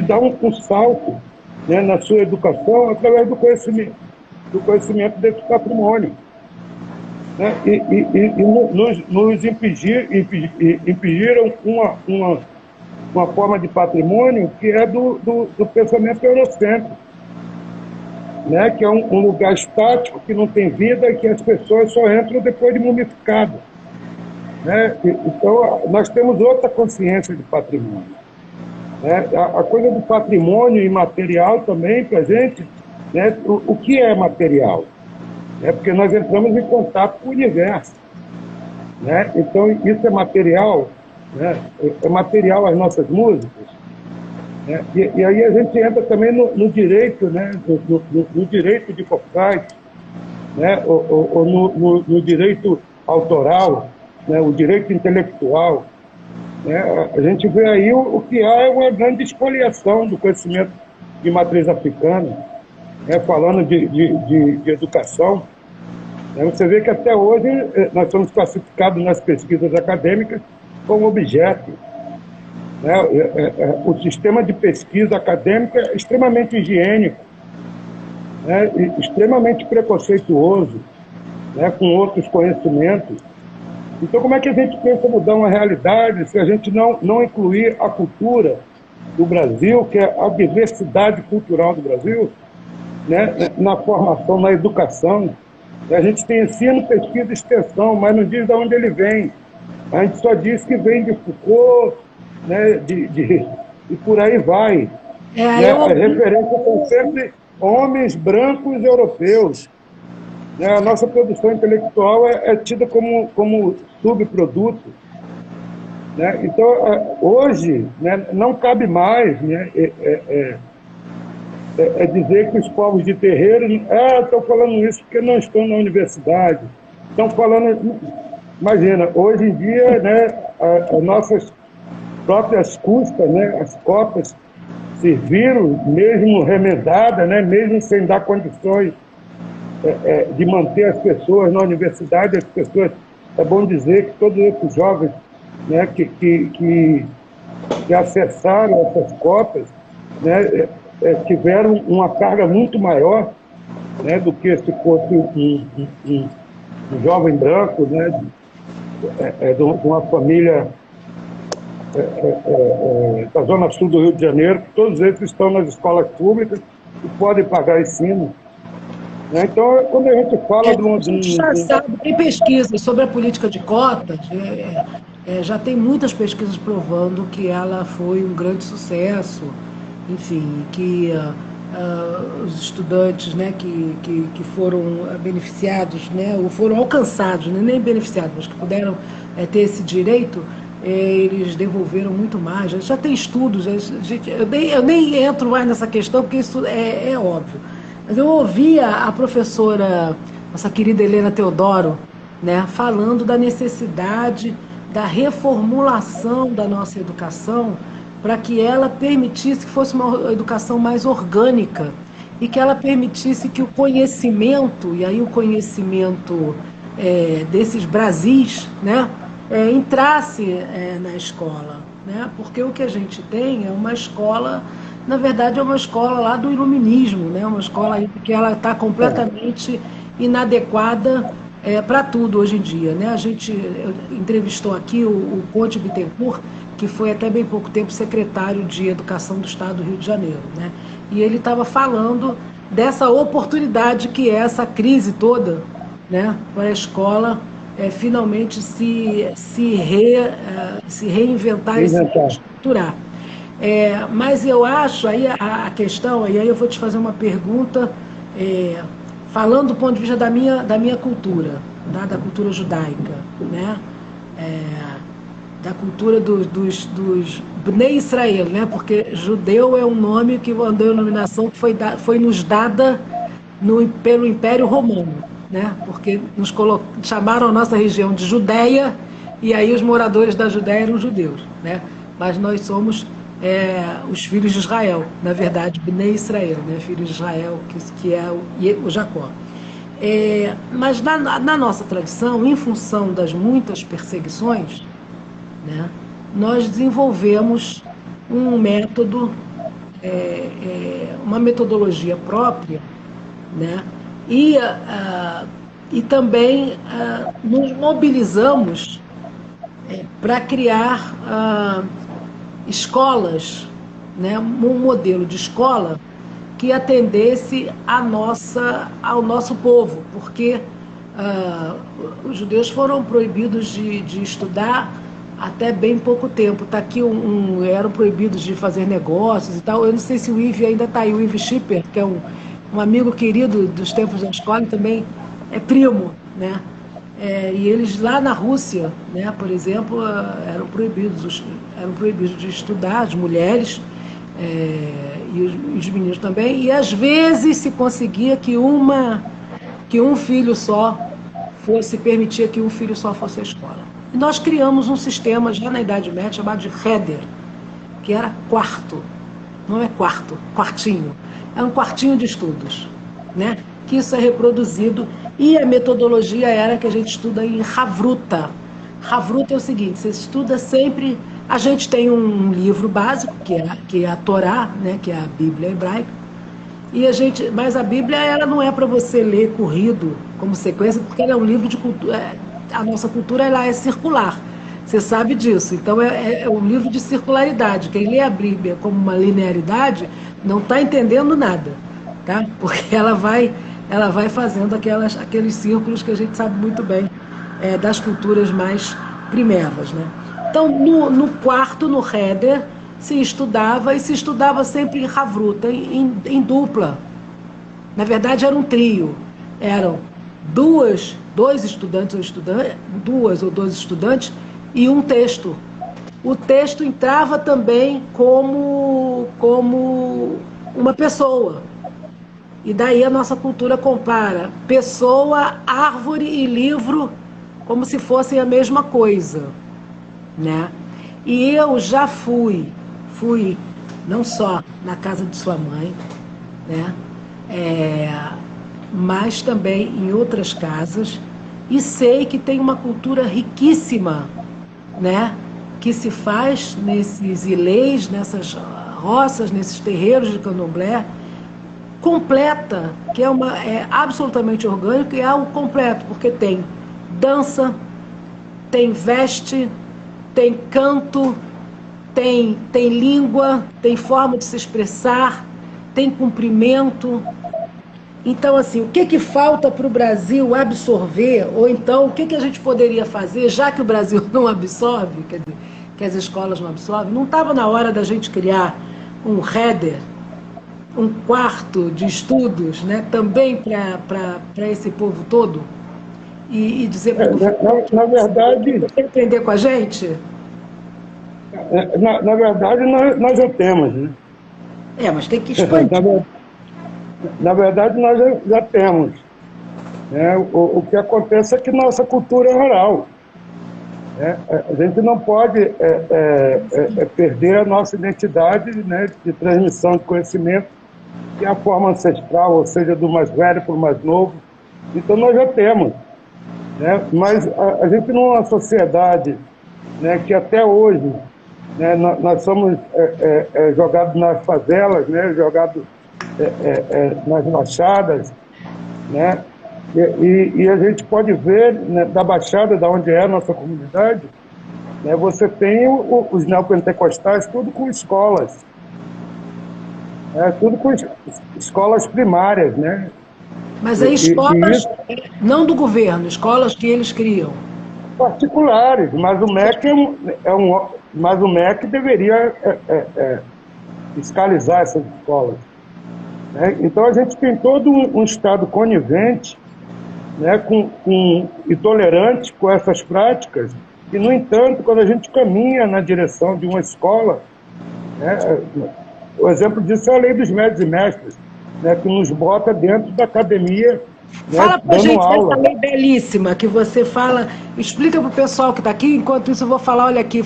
dar um salto, né, na sua educação através do conhecimento desse patrimônio. Né? E nos impingiram uma forma de patrimônio que é do pensamento eurocêntrico, né? Que é um lugar estático, que não tem vida e que as pessoas só entram depois de mumificado. Né? Então, nós temos outra consciência de patrimônio. Né? A coisa do patrimônio imaterial também, para a gente, né? O que é material? É porque nós entramos em contato com o universo. Né? Então, isso é material. Né? É material as nossas músicas, né? E aí a gente entra também no direito, né? no direito de copyright, né? ou no direito autoral, né? O direito intelectual, né? A gente vê aí o que há é uma grande espoliação do conhecimento de matriz africana, né? Falando de educação, né? Você vê que até hoje nós somos classificados nas pesquisas acadêmicas como objeto. Né? O sistema de pesquisa acadêmica é extremamente higiênico, né? E extremamente preconceituoso, né? Com outros conhecimentos. Então, como é que a gente pensa mudar uma realidade se a gente não incluir a cultura do Brasil, que é a diversidade cultural do Brasil, né? Na formação, na educação? A gente tem ensino, pesquisa e extensão, mas não diz de onde ele vem. A gente só diz que vem de Foucault, né, e por aí vai. Né? As referências são sempre homens brancos europeus. Né? A nossa produção intelectual é tida como subproduto. Né? Então, hoje, né, não cabe mais, né, dizer que os povos de terreiro estão falando isso porque não estão na universidade. Estão falando... Imagina, hoje em dia, né, as nossas próprias custas, né, as cotas, serviram, mesmo remendadas, né, mesmo sem dar condições de manter as pessoas na universidade, as pessoas, é bom dizer que todos esses jovens, né, que acessaram essas cotas, né, tiveram uma carga muito maior, né, do que se fosse um jovem branco, né, de uma família da Zona Sul do Rio de Janeiro. Todos eles estão nas escolas públicas e podem pagar ensino. Né? Então, quando a gente fala A gente já sabe, tem pesquisas sobre a política de cotas, já tem muitas pesquisas provando que ela foi um grande sucesso, enfim, que os estudantes, né, que foram beneficiados, né, ou foram alcançados, né, nem beneficiados, mas que puderam ter esse direito, eles devolveram muito mais. Já tem estudos, eu nem entro mais nessa questão, porque isso é óbvio. Mas eu ouvia a professora, nossa querida Helena Teodoro, né, falando da necessidade da reformulação da nossa educação para que ela permitisse que fosse uma educação mais orgânica e que ela permitisse que o conhecimento, e aí o conhecimento desses Brasis, né, entrasse na escola, né, porque o que a gente tem é uma escola, na verdade é uma escola lá do iluminismo, né, uma escola que ela está completamente inadequada para tudo hoje em dia, né? A gente entrevistou aqui o Conte Bittencourt, que foi até bem pouco tempo secretário de Educação do Estado do Rio de Janeiro, né? E ele estava falando dessa oportunidade que é essa crise toda, né, para a escola finalmente se reinventar e se reestruturar. Mas eu acho, aí a questão, e aí eu vou te fazer uma pergunta, falando do ponto de vista da minha cultura, da cultura judaica, né? Da cultura dos Bnei Israel, né? Porque judeu é um nome que uma denominação que foi nos dada pelo Império Romano, né? Porque chamaram a nossa região de Judéia e aí os moradores da Judéia eram judeus, né? Mas nós somos os filhos de Israel, na verdade, Bnei Israel, né? Filhos de Israel, que é o Jacó. Mas na nossa tradição, em função das muitas perseguições, né, nós desenvolvemos um método, uma metodologia própria, né, e também nos mobilizamos para criar escolas, né, um modelo de escola que atendesse ao nosso povo, porque os judeus foram proibidos de estudar até bem pouco tempo. Está aqui eram proibidos de fazer negócios e tal. Eu não sei se o Yves ainda está aí, o Yves Schipper, que é um amigo querido dos tempos da escola, e também é primo, né? E eles lá na Rússia, né, por exemplo, eram proibidos de estudar, as mulheres, e os meninos também, e às vezes se conseguia que um filho só permitia que um filho só fosse à escola. E nós criamos um sistema já na Idade Média chamado de Cheder, que era quarto, não é quartinho, é um quartinho de estudos, né? Que isso é reproduzido, e a metodologia era que a gente estuda em Havruta. Havruta é o seguinte: você estuda sempre. A gente tem um livro básico, que é a Torá, né, que é a Bíblia hebraica, mas a Bíblia ela não é para você ler corrido, como sequência, porque ela é um livro de cultura. A nossa cultura ela é circular, você sabe disso. Então é um livro de circularidade. Quem lê a Bíblia como uma linearidade não está entendendo nada, tá? Porque ela vai fazendo aqueles círculos que a gente sabe muito bem das culturas mais primevas, né? Então, no quarto, no Heder, se estudava sempre em Havruta, em dupla. Na verdade, era um trio. Eram dois estudantes, duas ou dois estudantes, e um texto. O texto entrava também como uma pessoa. E daí a nossa cultura compara pessoa, árvore e livro como se fossem a mesma coisa, né? E eu já fui não só na casa de sua mãe, né? Mas também em outras casas, e sei que tem uma cultura riquíssima, né? Que se faz nesses ilês, nessas roças, nesses terreiros de candomblé, completa, que é absolutamente orgânico, e é algo completo, porque tem dança, tem veste, tem canto, tem língua, tem forma de se expressar, tem cumprimento. Então, assim, o que falta para o Brasil absorver, ou então o que a gente poderia fazer, já que o Brasil não absorve, quer dizer, que as escolas não absorvem, não estava na hora da gente criar um header, um quarto de estudos, né, também para esse povo todo? E dizer para o governo, Na verdade, você aprender com a gente? na verdade nós já temos, né? Mas tem que expandir. Na verdade, nós já temos. Né? O que acontece é que nossa cultura é oral. Né? A gente não pode perder a nossa identidade, né, de transmissão de conhecimento, que é a forma ancestral, ou seja, do mais velho para o mais novo. Então, nós já temos. Né? Mas a gente numa sociedade, né, que até hoje, né, nós somos jogados nas favelas, né, jogados nas baixadas, né? E a gente pode ver, né, da baixada, da onde é a nossa comunidade, né, você tem os neopentecostais, tudo com escolas, tudo com escolas primárias, né? Mas aí escolas, não do governo, escolas que eles criam. Particulares, mas o MEC mas o MEC deveria fiscalizar essas escolas. Né? Então a gente tem todo um Estado conivente, né, e tolerante com essas práticas, e, no entanto, quando a gente caminha na direção de uma escola, né, o exemplo disso é a lei dos médios e mestres, né, que nos bota dentro da academia, né, fala pra gente aula. dessa lei belíssima que você fala, explica pro pessoal que está aqui, enquanto isso eu vou falar, olha aqui,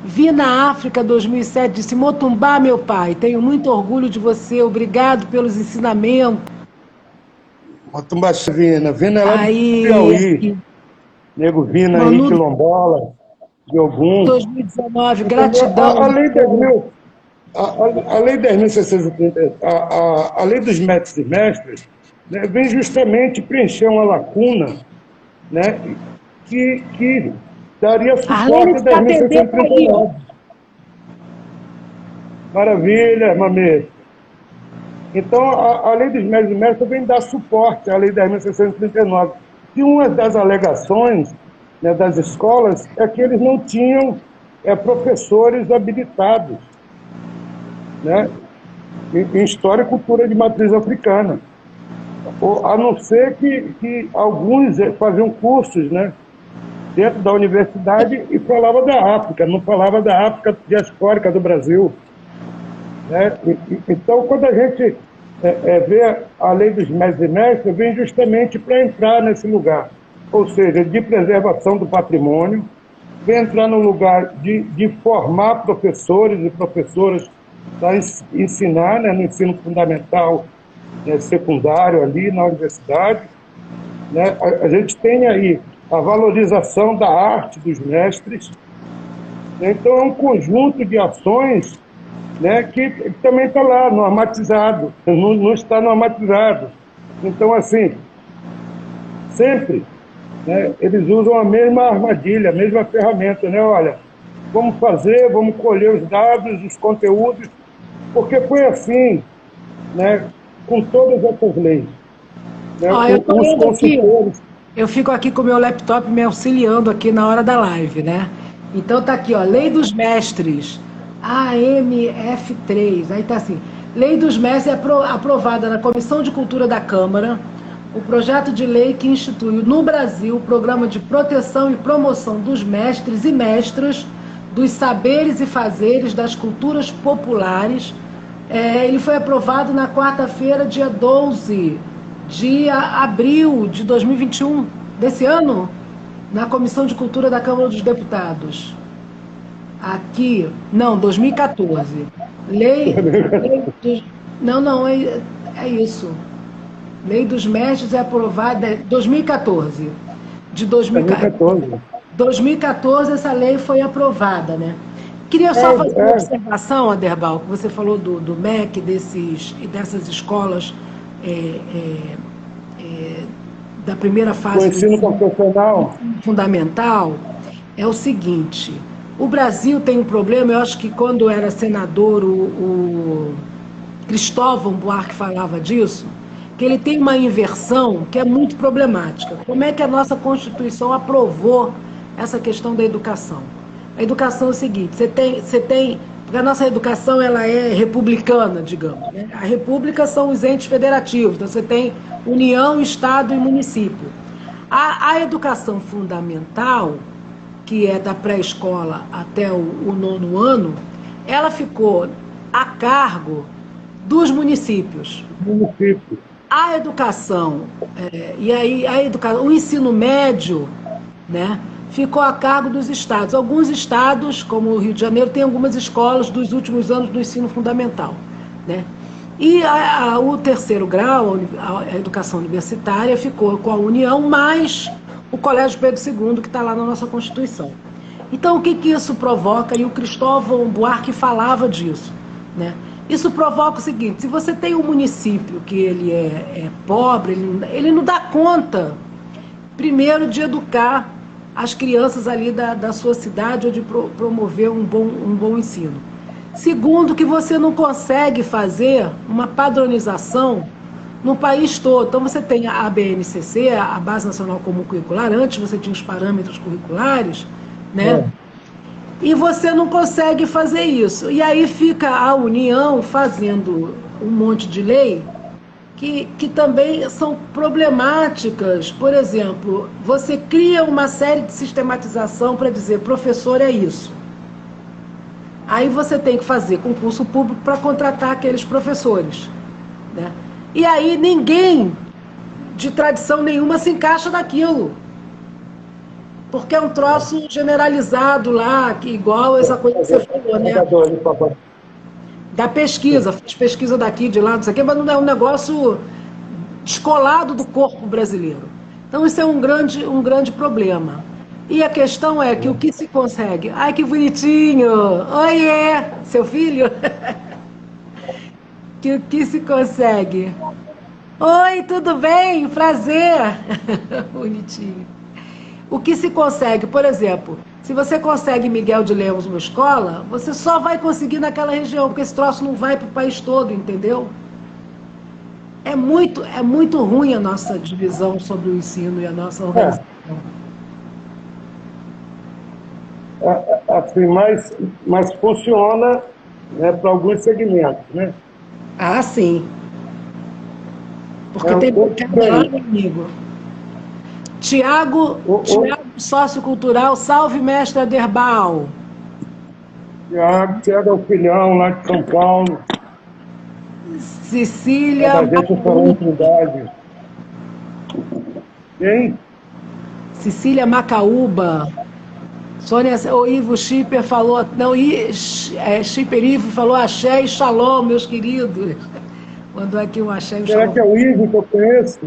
Vi na África 2007, disse, Motumbá, meu pai, tenho muito orgulho de você, obrigado pelos ensinamentos. Motumbá Vina é lá do Piauí, nego Vina aí, Manu, quilombola, de Ogum. 2019, gratidão. A lei 10.000, a lei 10.630, a lei dos médicos e mestres, né, vem justamente preencher uma lacuna, né, que daria suporte a 10.639. Maravilha, Mamê. Então, a lei dos médicos e mestres vem dar suporte à lei 10.639. E uma das alegações, né, das escolas é que eles não tinham professores habilitados, né, em história e cultura de matriz africana. A não ser que alguns faziam cursos, né, dentro da universidade e falava da África, não falava da África diaspórica do Brasil. Né? Então, quando a gente vê a lei dos mestres e mestres, vem justamente para entrar nesse lugar, ou seja, de preservação do patrimônio, vem entrar no lugar de formar professores e professoras para ensinar, né, no ensino fundamental, né, secundário ali na universidade. Né? A gente tem aí a valorização da arte dos mestres. Então, é um conjunto de ações, né, que também está lá, normatizado, não está normatizado. Então, assim, sempre, né, eles usam a mesma armadilha, a mesma ferramenta, né? Olha, vamos fazer, vamos colher os dados, os conteúdos, porque foi assim, né, com todas essas leis. Né, os consultores. Eu fico aqui com o meu laptop me auxiliando aqui na hora da live, né? Então tá aqui, ó, Lei dos Mestres, AMF3, aí tá assim, Lei dos Mestres é aprovada na Comissão de Cultura da Câmara, o projeto de lei que institui no Brasil o Programa de Proteção e Promoção dos Mestres e Mestras, dos Saberes e Fazeres das Culturas Populares. Ele foi aprovado na quarta-feira, dia 12 de abril de 2021, desse ano, na Comissão de Cultura da Câmara dos Deputados. Aqui, não, 2014. Não, é isso. Lei dos Mestres é aprovada em 2014. De 2014. 2014 essa lei foi aprovada, né? Queria só fazer uma É, observação, Aderbal, que você falou do MEC e dessas escolas é, é, é, da primeira o fase do ensino ensino profissional, fundamental, é o seguinte: o Brasil tem um problema, eu acho que quando eu era senador, o Cristóvão Buarque falava disso, que ele tem uma inversão que é muito problemática. Como é que a nossa Constituição aprovou essa questão da educação? A educação é o seguinte, porque a nossa educação ela é republicana, digamos, né? A república são os entes federativos, então você tem União, Estado e município. A educação fundamental, que é da pré-escola até o nono ano, ela ficou a cargo dos municípios. município. A educação, e aí o ensino médio, né, ficou a cargo dos estados. Alguns estados, como o Rio de Janeiro, têm algumas escolas dos últimos anos do ensino fundamental, né? E o terceiro grau, a educação universitária, ficou com a União, mais o Colégio Pedro II, que está lá na nossa Constituição. Então, o que isso provoca? E o Cristóvão Buarque falava disso, né? Isso provoca o seguinte: se você tem um município que ele é pobre, ele não dá conta, primeiro, de educar as crianças ali da sua cidade ou de promover um bom ensino. Segundo, que você não consegue fazer uma padronização no país todo. Então, você tem a BNCC, a Base Nacional Comum Curricular, antes você tinha os parâmetros curriculares, né? É. E você não consegue fazer isso. E aí fica a União fazendo um monte de lei que também são problemáticas. Por exemplo, você cria uma série de sistematização para dizer professor é isso. Aí você tem que fazer concurso público para contratar aqueles professores, né? E aí ninguém de tradição nenhuma se encaixa naquilo. Porque é um troço generalizado lá, que igual essa coisa que você falou, né? Da pesquisa, faz pesquisa daqui, de lá, não sei o quê, mas não é um negócio descolado do corpo brasileiro. Então isso é um grande problema. E a questão é que o que se consegue... Ai, que bonitinho! Oiê! Seu filho? Que o que se consegue... Oi, tudo bem? Prazer! Bonitinho. O que se consegue, por exemplo, se você consegue Miguel de Lemos numa escola, você só vai conseguir naquela região, porque esse troço não vai para o país todo, entendeu? É muito ruim a nossa divisão sobre o ensino e a nossa organização. Assim, mas funciona, né, para alguns segmentos, né? Ah, sim. Porque tem bocada lá, meu amigo. Tiago, sociocultural, salve mestre Aderbal. Tiago é o filhão lá de São Paulo. Cecília Macaúba. Quem? Cecília Macaúba. Sônia, o Ivo Schipper falou, não, Schipper Ivo falou axé e shalom, meus queridos. Mandou aqui um axé e um Será shalom. que é o Ivo que eu conheço?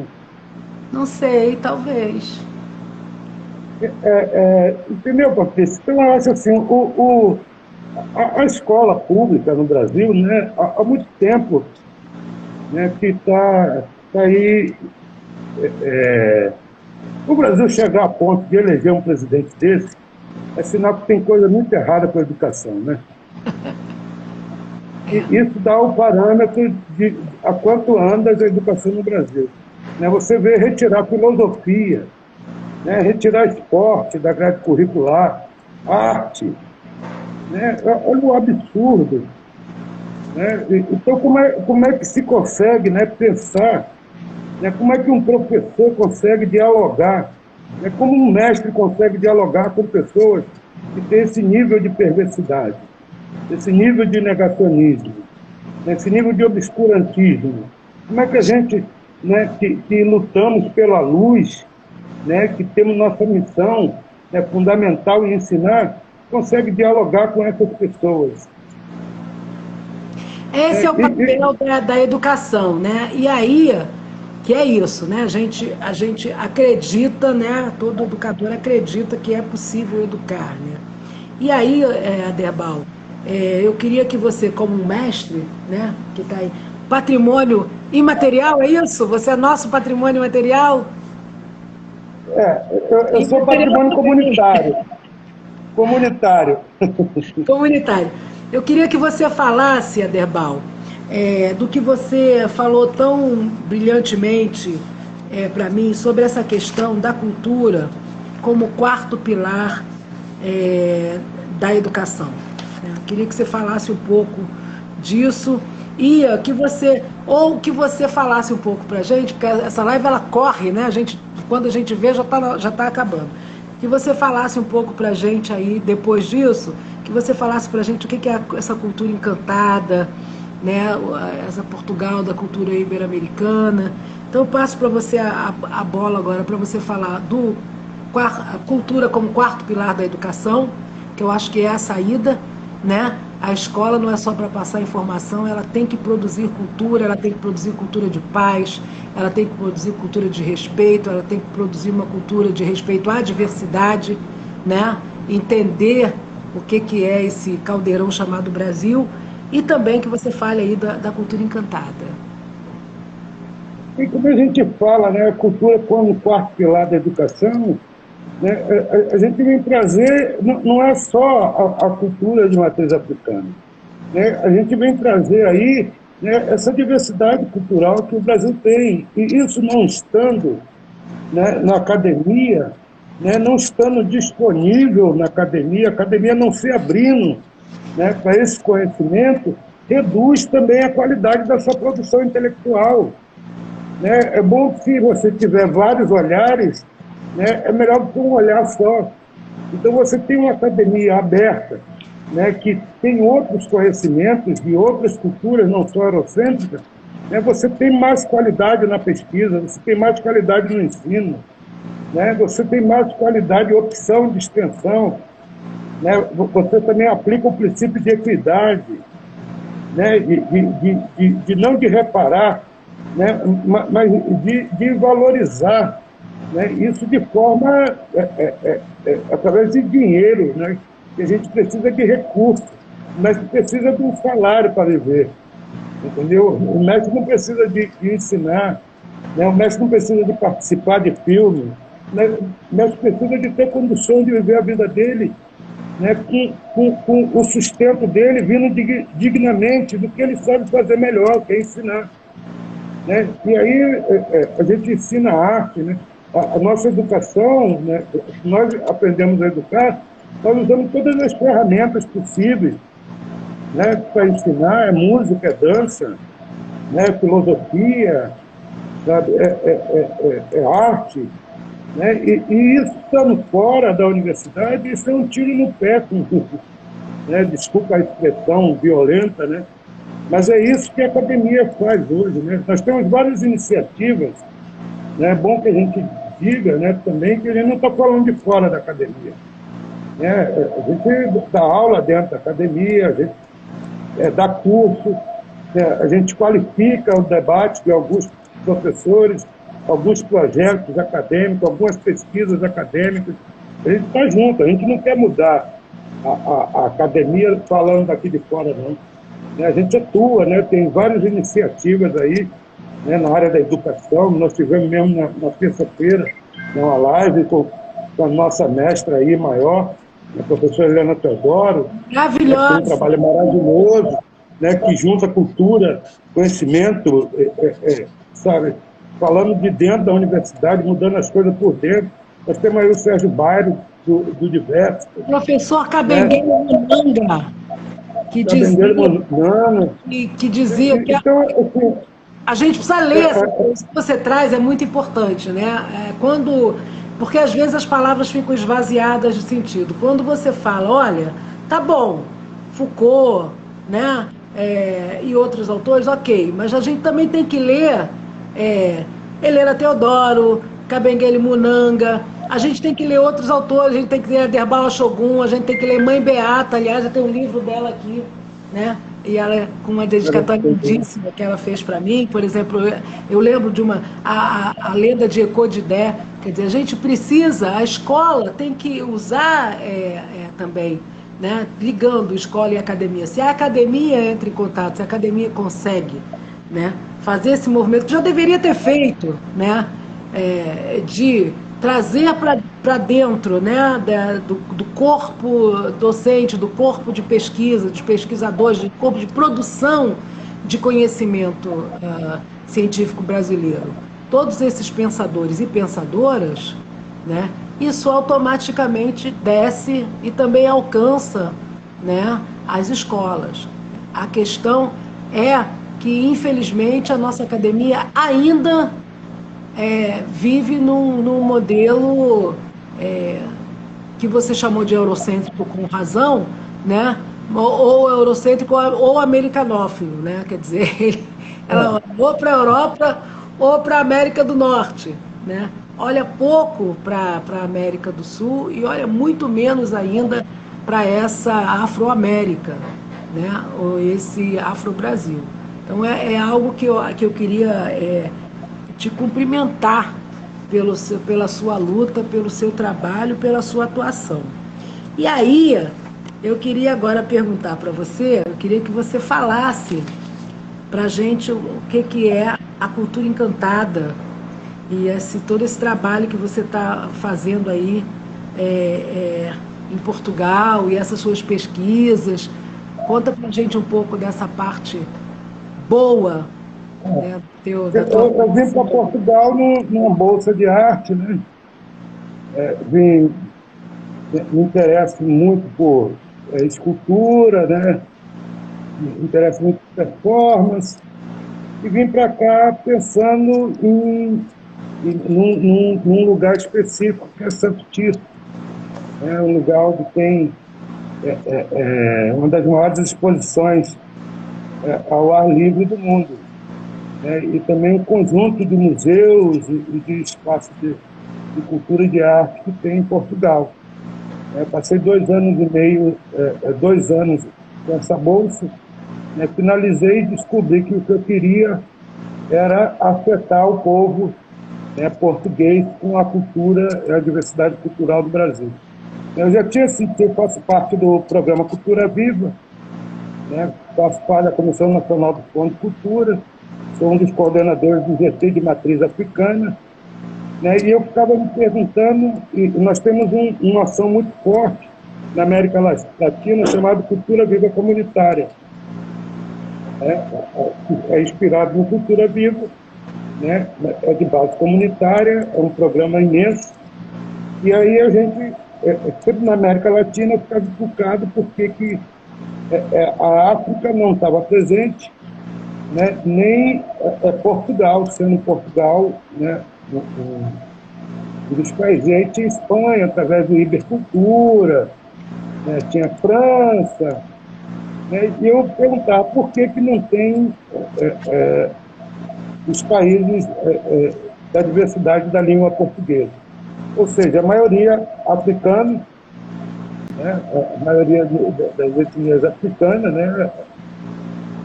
Não sei, talvez. Entendeu, Patrícia? Então, eu acho assim, a escola pública no Brasil, né, há muito tempo, né, que está aí... o Brasil chegar a ponto de eleger um presidente desse, é sinal que tem coisa muito errada com a educação, né? E isso dá o parâmetro de a quanto anda a educação no Brasil. Né? Você vê retirar filosofia, né? Retirar esporte da grade curricular, arte, né? Olha o absurdo. Né? Então, como é que se consegue, né, pensar, né? Como é que um professor consegue dialogar, né? Como um mestre consegue dialogar com pessoas que têm esse nível de perversidade, esse nível de negacionismo, esse nível de obscurantismo? Como é que a gente, né, que lutamos pela luz, né, que temos nossa missão, né, fundamental em ensinar, consegue dialogar com essas pessoas? Esse é o papel da educação, né? E aí, que é isso, né? A gente acredita, né? Todo educador acredita que é possível educar, né? E aí, Aderbal, eu queria que você, como um mestre, né, que está aí, patrimônio imaterial, é isso? Você é nosso patrimônio imaterial? Eu sou Imaterial patrimônio também. comunitário. Comunitário. Comunitário. Eu queria que você falasse, Aderbal, do que você falou tão brilhantemente para mim sobre essa questão da cultura como quarto pilar da educação. Eu queria que você falasse um pouco disso e que você falasse um pouco para a gente, porque essa live ela corre, né? Quando a gente vê já tá acabando. Que você falasse um pouco para a gente aí depois disso, que você falasse para a gente o que é essa cultura encantada, né? Essa Portugal da cultura ibero-americana. Então eu passo para você a bola agora para você falar a cultura como quarto pilar da educação, que eu acho que é a saída, né? A escola não é só para passar informação, ela tem que produzir cultura, ela tem que produzir cultura de paz, ela tem que produzir cultura de respeito, ela tem que produzir uma cultura de respeito à diversidade, né? Entender o que é esse caldeirão chamado Brasil e também que você fale aí da cultura encantada. E como a gente fala, né, a cultura como quarto pilar da educação, né, a gente vem trazer, não é só a cultura de matriz africana, né, a gente vem trazer aí, né, essa diversidade cultural que o Brasil tem, e isso não estando, né, na academia, né, não estando disponível na academia, a academia não se abrindo, né, para esse conhecimento, reduz também a qualidade da sua produção intelectual. Né? É bom que se você tiver vários olhares, né, é melhor do que um olhar só. Então você tem uma academia aberta, né, que tem outros conhecimentos de outras culturas, não só eurocêntricas, né, você tem mais qualidade na pesquisa, você tem mais qualidade no ensino, né, você tem mais qualidade e opção de extensão, né, você também aplica o princípio de equidade, né, de não de reparar, né, mas de valorizar, né, isso de forma, através de dinheiro, né, que a gente precisa de recursos, mas precisa de um salário para viver, entendeu? O mestre não precisa de ensinar, né, o mestre não precisa de participar de filme, né, o mestre precisa de ter condição de viver a vida dele, né, com o sustento dele vindo dignamente do que ele sabe fazer melhor, que é ensinar. Né? E aí a gente ensina a arte, né? A nossa educação, né? Nós aprendemos a educar, nós usamos todas as ferramentas possíveis, né? Para ensinar, é música, é dança, né? Filosofia, sabe? É arte, né? E isso estando fora da universidade, isso é um tiro no pé, né? Desculpa a expressão violenta, né? Mas é isso que a academia faz hoje, né? Nós temos várias iniciativas, né? É bom que a gente diga, né, também que a gente não está falando de fora da academia, né? A gente dá aula dentro da academia, a gente dá curso, né? A gente qualifica o debate de alguns professores, alguns projetos acadêmicos, algumas pesquisas acadêmicas. A gente está junto, a gente não quer mudar a academia falando daqui de fora, não. A gente atua, né? Tem várias iniciativas aí, né, na área da educação. Nós tivemos mesmo na terça-feira uma live com a nossa mestra aí maior, a professora Helena Teodoro, né, que tem um Maravilhosa! trabalho maravilhoso, né, que junta cultura, conhecimento, sabe, falando de dentro da universidade, mudando as coisas por dentro. Nós temos aí o Sérgio Bairro, do Diverso. O professor Né? Cabengueira Manga, que dizia que dizia que Então, assim, a gente precisa ler essa coisa que você traz, é muito importante, né? Porque às vezes as palavras ficam esvaziadas de sentido. Quando você fala, olha, tá bom, Foucault, né? E outros autores, ok, mas a gente também tem que ler Helena Teodoro, Kabengele Munanga, a gente tem que ler outros autores, a gente tem que ler Aderbal Shogun, a gente tem que ler Mãe Beata, aliás, eu tenho um livro dela aqui, né? E ela, com uma dedicatória lindíssima que ela fez para mim, por exemplo, eu lembro de a lenda de Ecodidé, quer dizer, a gente precisa, a escola tem que usar também né, ligando escola e academia. Se a academia entra em contato, se a academia consegue, né, fazer esse movimento, que já deveria ter feito, né, de trazer para dentro, né, do corpo docente, do corpo de pesquisa, dos pesquisadores, do corpo de produção de conhecimento científico brasileiro, todos esses pensadores e pensadoras, né, isso automaticamente desce e também alcança, né, as escolas. A questão é que, infelizmente, a nossa academia ainda vive num modelo que você chamou de eurocêntrico com razão, né? Ou eurocêntrico ou americanófilo, né? Quer dizer, ela olha ou para a Europa ou para a América do Norte, né? Olha pouco para a América do Sul e olha muito menos ainda para essa Afro-América, né? Ou esse Afro-Brasil. Então é algo que eu queria te cumprimentar pela sua luta, pelo seu trabalho, pela sua atuação. E aí, eu queria agora perguntar para você, eu queria que você falasse para a gente o que é a cultura encantada e todo esse trabalho que você está fazendo aí em Portugal e essas suas pesquisas. Conta para a gente um pouco dessa parte boa, né, da tua... Eu vim para Portugal numa bolsa de arte, né? Me interesso muito por escultura, né? Me interesso muito por performance, e vim para cá pensando num lugar específico, que é Santo Tirso. É um lugar onde tem uma das maiores exposições ao ar livre do mundo. E também um conjunto de museus e de espaços de cultura e de arte que tem em Portugal. Passei 2 anos e meio, 2 anos com essa bolsa, finalizei e descobri que o que eu queria era afetar o povo português com a cultura e a diversidade cultural do Brasil. Eu já tinha sentido, faço parte do programa Cultura Viva, faço parte da Comissão Nacional do Fundo de Cultura, sou um dos coordenadores do GT de matriz africana, e eu ficava me perguntando, e nós temos uma ação muito forte na América Latina chamada Cultura Viva Comunitária. É inspirado no Cultura Viva, é de base comunitária, é um programa imenso, e aí a gente, sempre na América Latina, ficava educado porque que a África não estava presente, nem Portugal, sendo Portugal, dos países. E aí tinha Espanha, através do Ibercultura, tinha França, e eu perguntava por que não tem os países da diversidade da língua portuguesa. Ou seja, a maioria africana, a maioria das etnias africanas,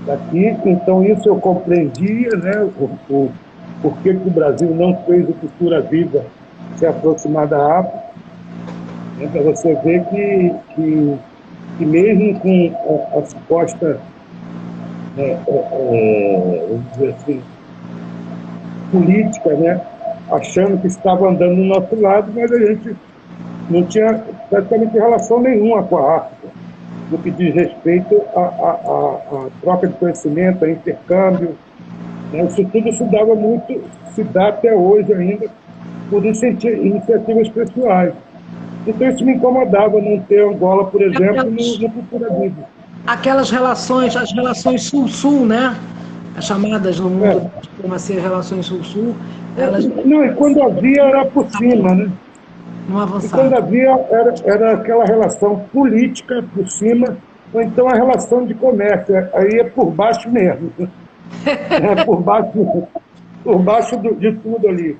aqui. Então isso eu compreendia, o porquê que o Brasil não fez a Cultura Viva se aproximar da África, para você ver que mesmo com a suposta, vamos dizer assim, política, achando que estava andando do nosso lado, mas a gente não tinha praticamente relação nenhuma com a África, no que diz respeito à troca de conhecimento, a intercâmbio. Isso tudo se dá até hoje ainda, por iniciativas pessoais. Então isso me incomodava não ter Angola, por exemplo, no Cultura Viva. Aquelas relações, as relações Sul-Sul, né? As chamadas no mundo da diplomacia, relações Sul-Sul. Elas... Não, e quando havia era por cima, né? Não avançava. E quando havia era aquela relação política por cima, ou então a relação de comércio, aí é por baixo mesmo. Por baixo de tudo ali.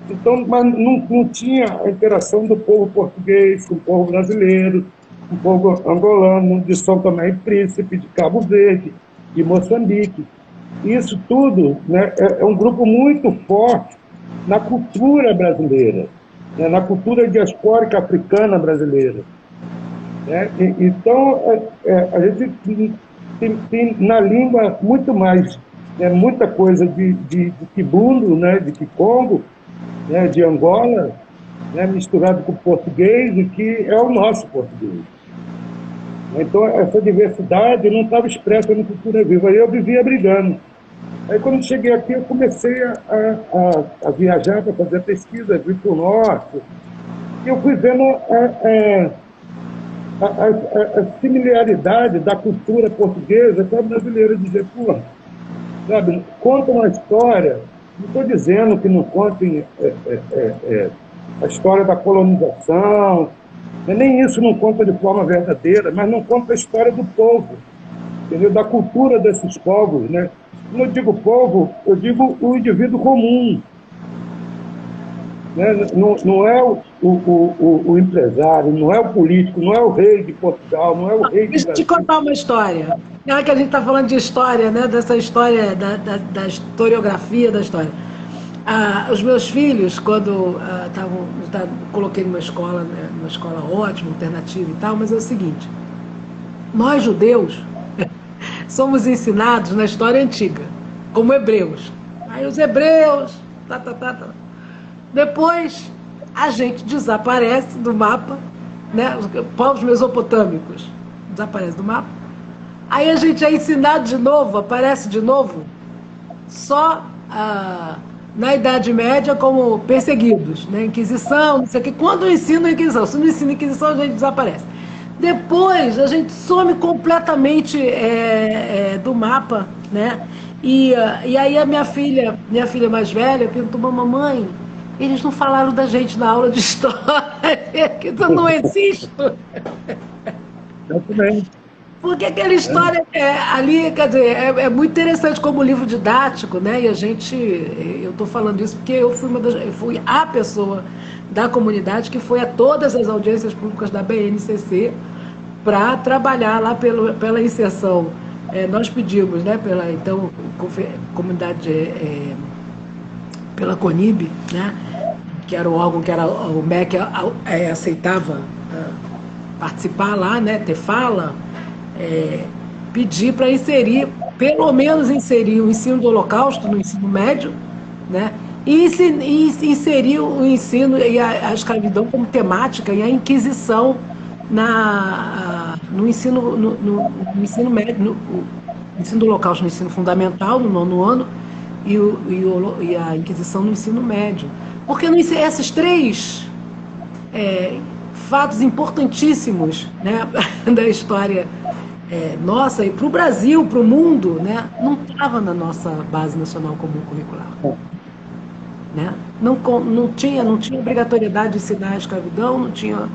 Então, mas não tinha a interação do povo português com o povo brasileiro, com o povo angolano, de São Tomé e Príncipe, de Cabo Verde, de Moçambique. Isso tudo é um grupo muito forte na cultura brasileira, na cultura diaspórica africana brasileira. né? Então, a gente tem na língua muito mais, né? Muita coisa de Kibundo, né? De Kikongo, né? De Angola, né? Misturado com português, e que é o nosso português. Então, essa diversidade não estava expressa na cultura viva. Aí eu vivia brigando. Aí, quando cheguei aqui, eu comecei a viajar para fazer pesquisa, vir para o norte, e eu fui vendo a similaridade da cultura portuguesa com a brasileira, dizer, pô, sabe, conta uma história, não estou dizendo que não contem a história da colonização, nem isso não conta de forma verdadeira, mas não conta a história do povo, entendeu? Da cultura desses povos, né? Quando eu digo povo, eu digo o indivíduo comum, né? Não é o empresário, não é o político, não é o rei de Portugal, não é o rei de Deixa eu te Brasil. contar uma história. Já que a gente está falando de história, né? Dessa história, da historiografia da história. Os meus filhos, quando coloquei numa escola, né, numa escola ótima, alternativa e tal, mas é o seguinte, nós judeus somos ensinados na história antiga, como hebreus. Aí os hebreus, tá. Depois a gente desaparece do mapa, né? Os povos mesopotâmicos desaparecem do mapa. Aí a gente é ensinado de novo, aparece de novo, só na Idade Média como perseguidos, né? Inquisição, não sei o quê. Quando ensina a Inquisição, se não ensina a Inquisição, a gente desaparece. Depois a gente some completamente do mapa, né? E aí a minha filha mais velha, perguntou, mamãe, eles não falaram da gente na aula de história, que isso não existe. Exatamente. Porque aquela história ali, quer dizer, é muito interessante como livro didático, né? E eu estou falando isso porque eu fui a pessoa da comunidade que foi a todas as audiências públicas da BNCC para trabalhar lá pela inserção. Nós pedimos, né? Pela então comunidade pela CONIB, né? Que era o órgão que era o MEC aceitava participar lá, né? Ter fala. Pedir para inserir, pelo menos inserir o ensino do Holocausto no ensino médio, né? E inserir o ensino e a escravidão como temática e a Inquisição no ensino médio, no ensino do Holocausto no ensino fundamental, no 9º ano, e a Inquisição no ensino médio. Porque esses três fatos importantíssimos, né, da história nossa, e para o Brasil, para o mundo, né, não estava na nossa Base Nacional Comum Curricular. Né? Não tinha obrigatoriedade de ensinar a escravidão, não tinha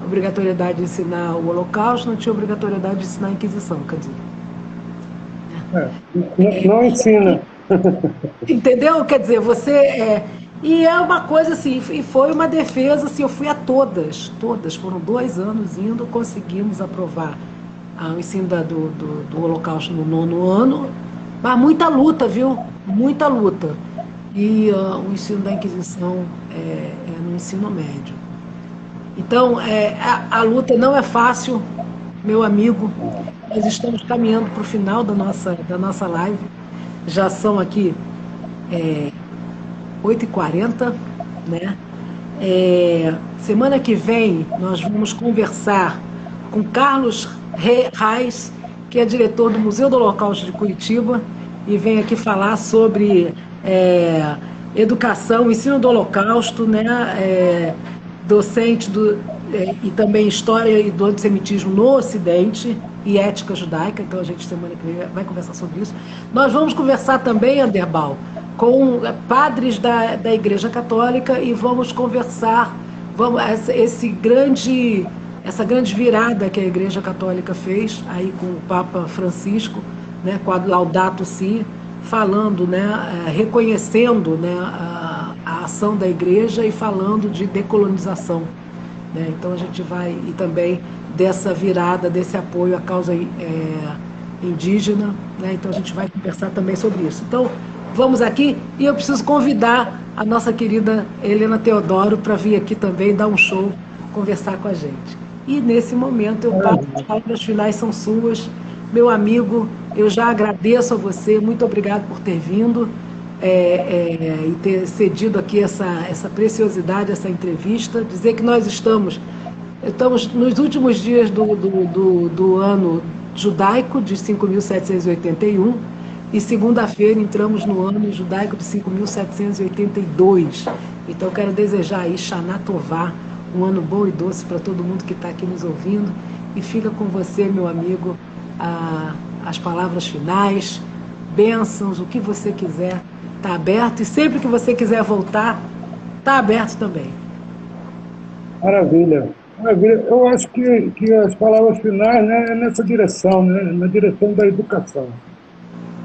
obrigatoriedade de ensinar o Holocausto, não tinha obrigatoriedade de ensinar a Inquisição, quer dizer. Não ensina. Entendeu? Quer dizer, e é uma coisa assim, e foi uma defesa, assim, eu fui a todas, foram 2 anos indo, conseguimos aprovar o ensino do Holocausto no 9º ano, mas muita luta, viu? Muita luta. E o ensino da Inquisição no ensino médio. Então, a luta não é fácil, meu amigo. Nós estamos caminhando para o final da nossa live. Já são aqui 8h40, né? Semana que vem nós vamos conversar com Carlos Reis, que é diretor do Museu do Holocausto de Curitiba, e vem aqui falar sobre educação, ensino do Holocausto, né? Docente e também história e do antissemitismo no Ocidente e ética judaica. Então a gente semana que vem vai conversar sobre isso. Nós vamos conversar também, Anderbal, com padres da Igreja Católica e vamos conversar essa grande virada que a Igreja Católica fez aí com o Papa Francisco, né, com a Laudato Si, falando, né, reconhecendo, né, a ação da Igreja e falando de decolonização, né? Então a gente vai, e também dessa virada, desse apoio à causa indígena, né? Então a gente vai conversar também sobre isso. Então vamos aqui, e eu preciso convidar a nossa querida Helena Teodoro para vir aqui também dar um show, conversar com a gente. E nesse momento eu passo, as palavras finais são suas. Meu amigo, eu já agradeço a você, muito obrigado por ter vindo e ter cedido aqui essa preciosidade, essa entrevista. Dizer que nós estamos nos últimos dias do ano judaico de 5.781 e segunda-feira entramos no ano judaico de 5.782. Então quero desejar aí Shana Tová, um ano bom e doce para todo mundo que está aqui nos ouvindo, e fica com você, meu amigo, as palavras finais, bênçãos, o que você quiser, está aberto, e sempre que você quiser voltar, está aberto também. Maravilha. Maravilha. Eu acho que as palavras finais, né, é nessa direção, né, na direção da educação.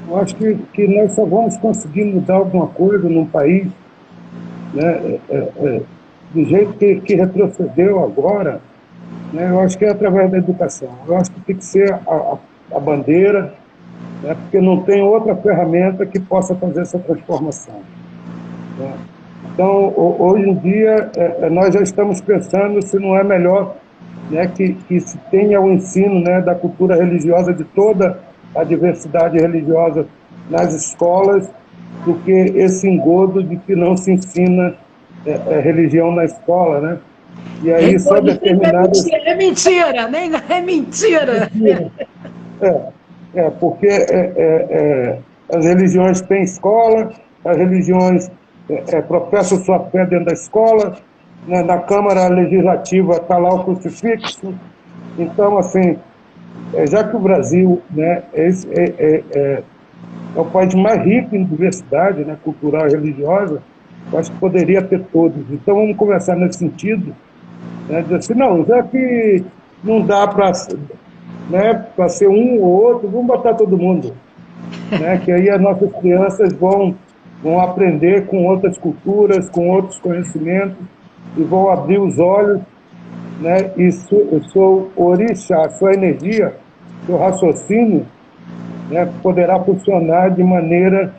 Eu acho que nós só vamos conseguir mudar alguma coisa num país, né, do jeito que retrocedeu agora, né, eu acho que é através da educação. Eu acho que tem que ser a bandeira, né, porque não tem outra ferramenta que possa fazer essa transformação, né? Então, hoje em dia, nós já estamos pensando se não é melhor, né, que se tenha o ensino, né, da cultura religiosa, de toda a diversidade religiosa nas escolas, do que esse engodo de que não se ensina religião na escola, né? E aí só determinadas... É mentira, nem é mentira. Porque as religiões têm escola, as religiões professam sua fé dentro da escola, né, na Câmara Legislativa está lá o crucifixo. Então, assim, já que o Brasil, né, é o país mais rico em diversidade, né, cultural e religiosa, eu acho que poderia ter todos. Então, vamos começar nesse sentido, né, dizer assim, não, já que não dá para, né, para ser um ou outro, vamos botar todo mundo, né, que aí as nossas crianças vão aprender com outras culturas, com outros conhecimentos, e vão abrir os olhos, né, e seu orixá, sua energia, seu raciocínio, né, poderá funcionar de maneira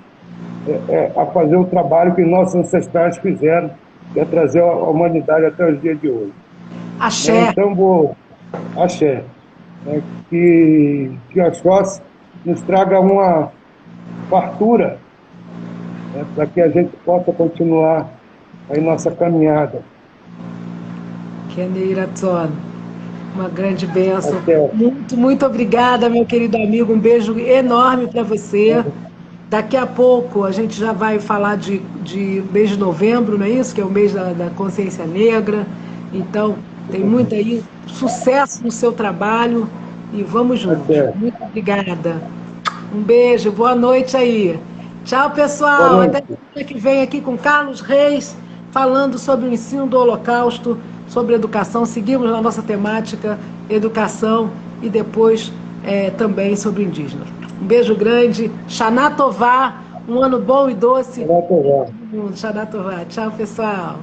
a fazer o trabalho que nossos ancestrais fizeram, que é trazer a humanidade até os dias de hoje. Axé. Então, axé. Né, que Oxóssi nos traga uma fartura, né, para que a gente possa continuar aí nossa caminhada. Keniraton, uma grande bênção. Até. Muito, muito obrigada, meu querido amigo. Um beijo enorme para você. Daqui a pouco a gente já vai falar de mês de novembro, não é isso? Que é o mês da consciência negra. Então, tem muito aí. Sucesso no seu trabalho e vamos juntos. Até. Muito obrigada. Um beijo, boa noite aí. Tchau, pessoal. Até semana que vem aqui com Carlos Reis, falando sobre o ensino do Holocausto, sobre educação. Seguimos na nossa temática, educação, e depois também sobre indígenas. Um beijo grande. Shana Tová, um ano bom e doce. Shana Tová. Shana Tová. Tchau, pessoal.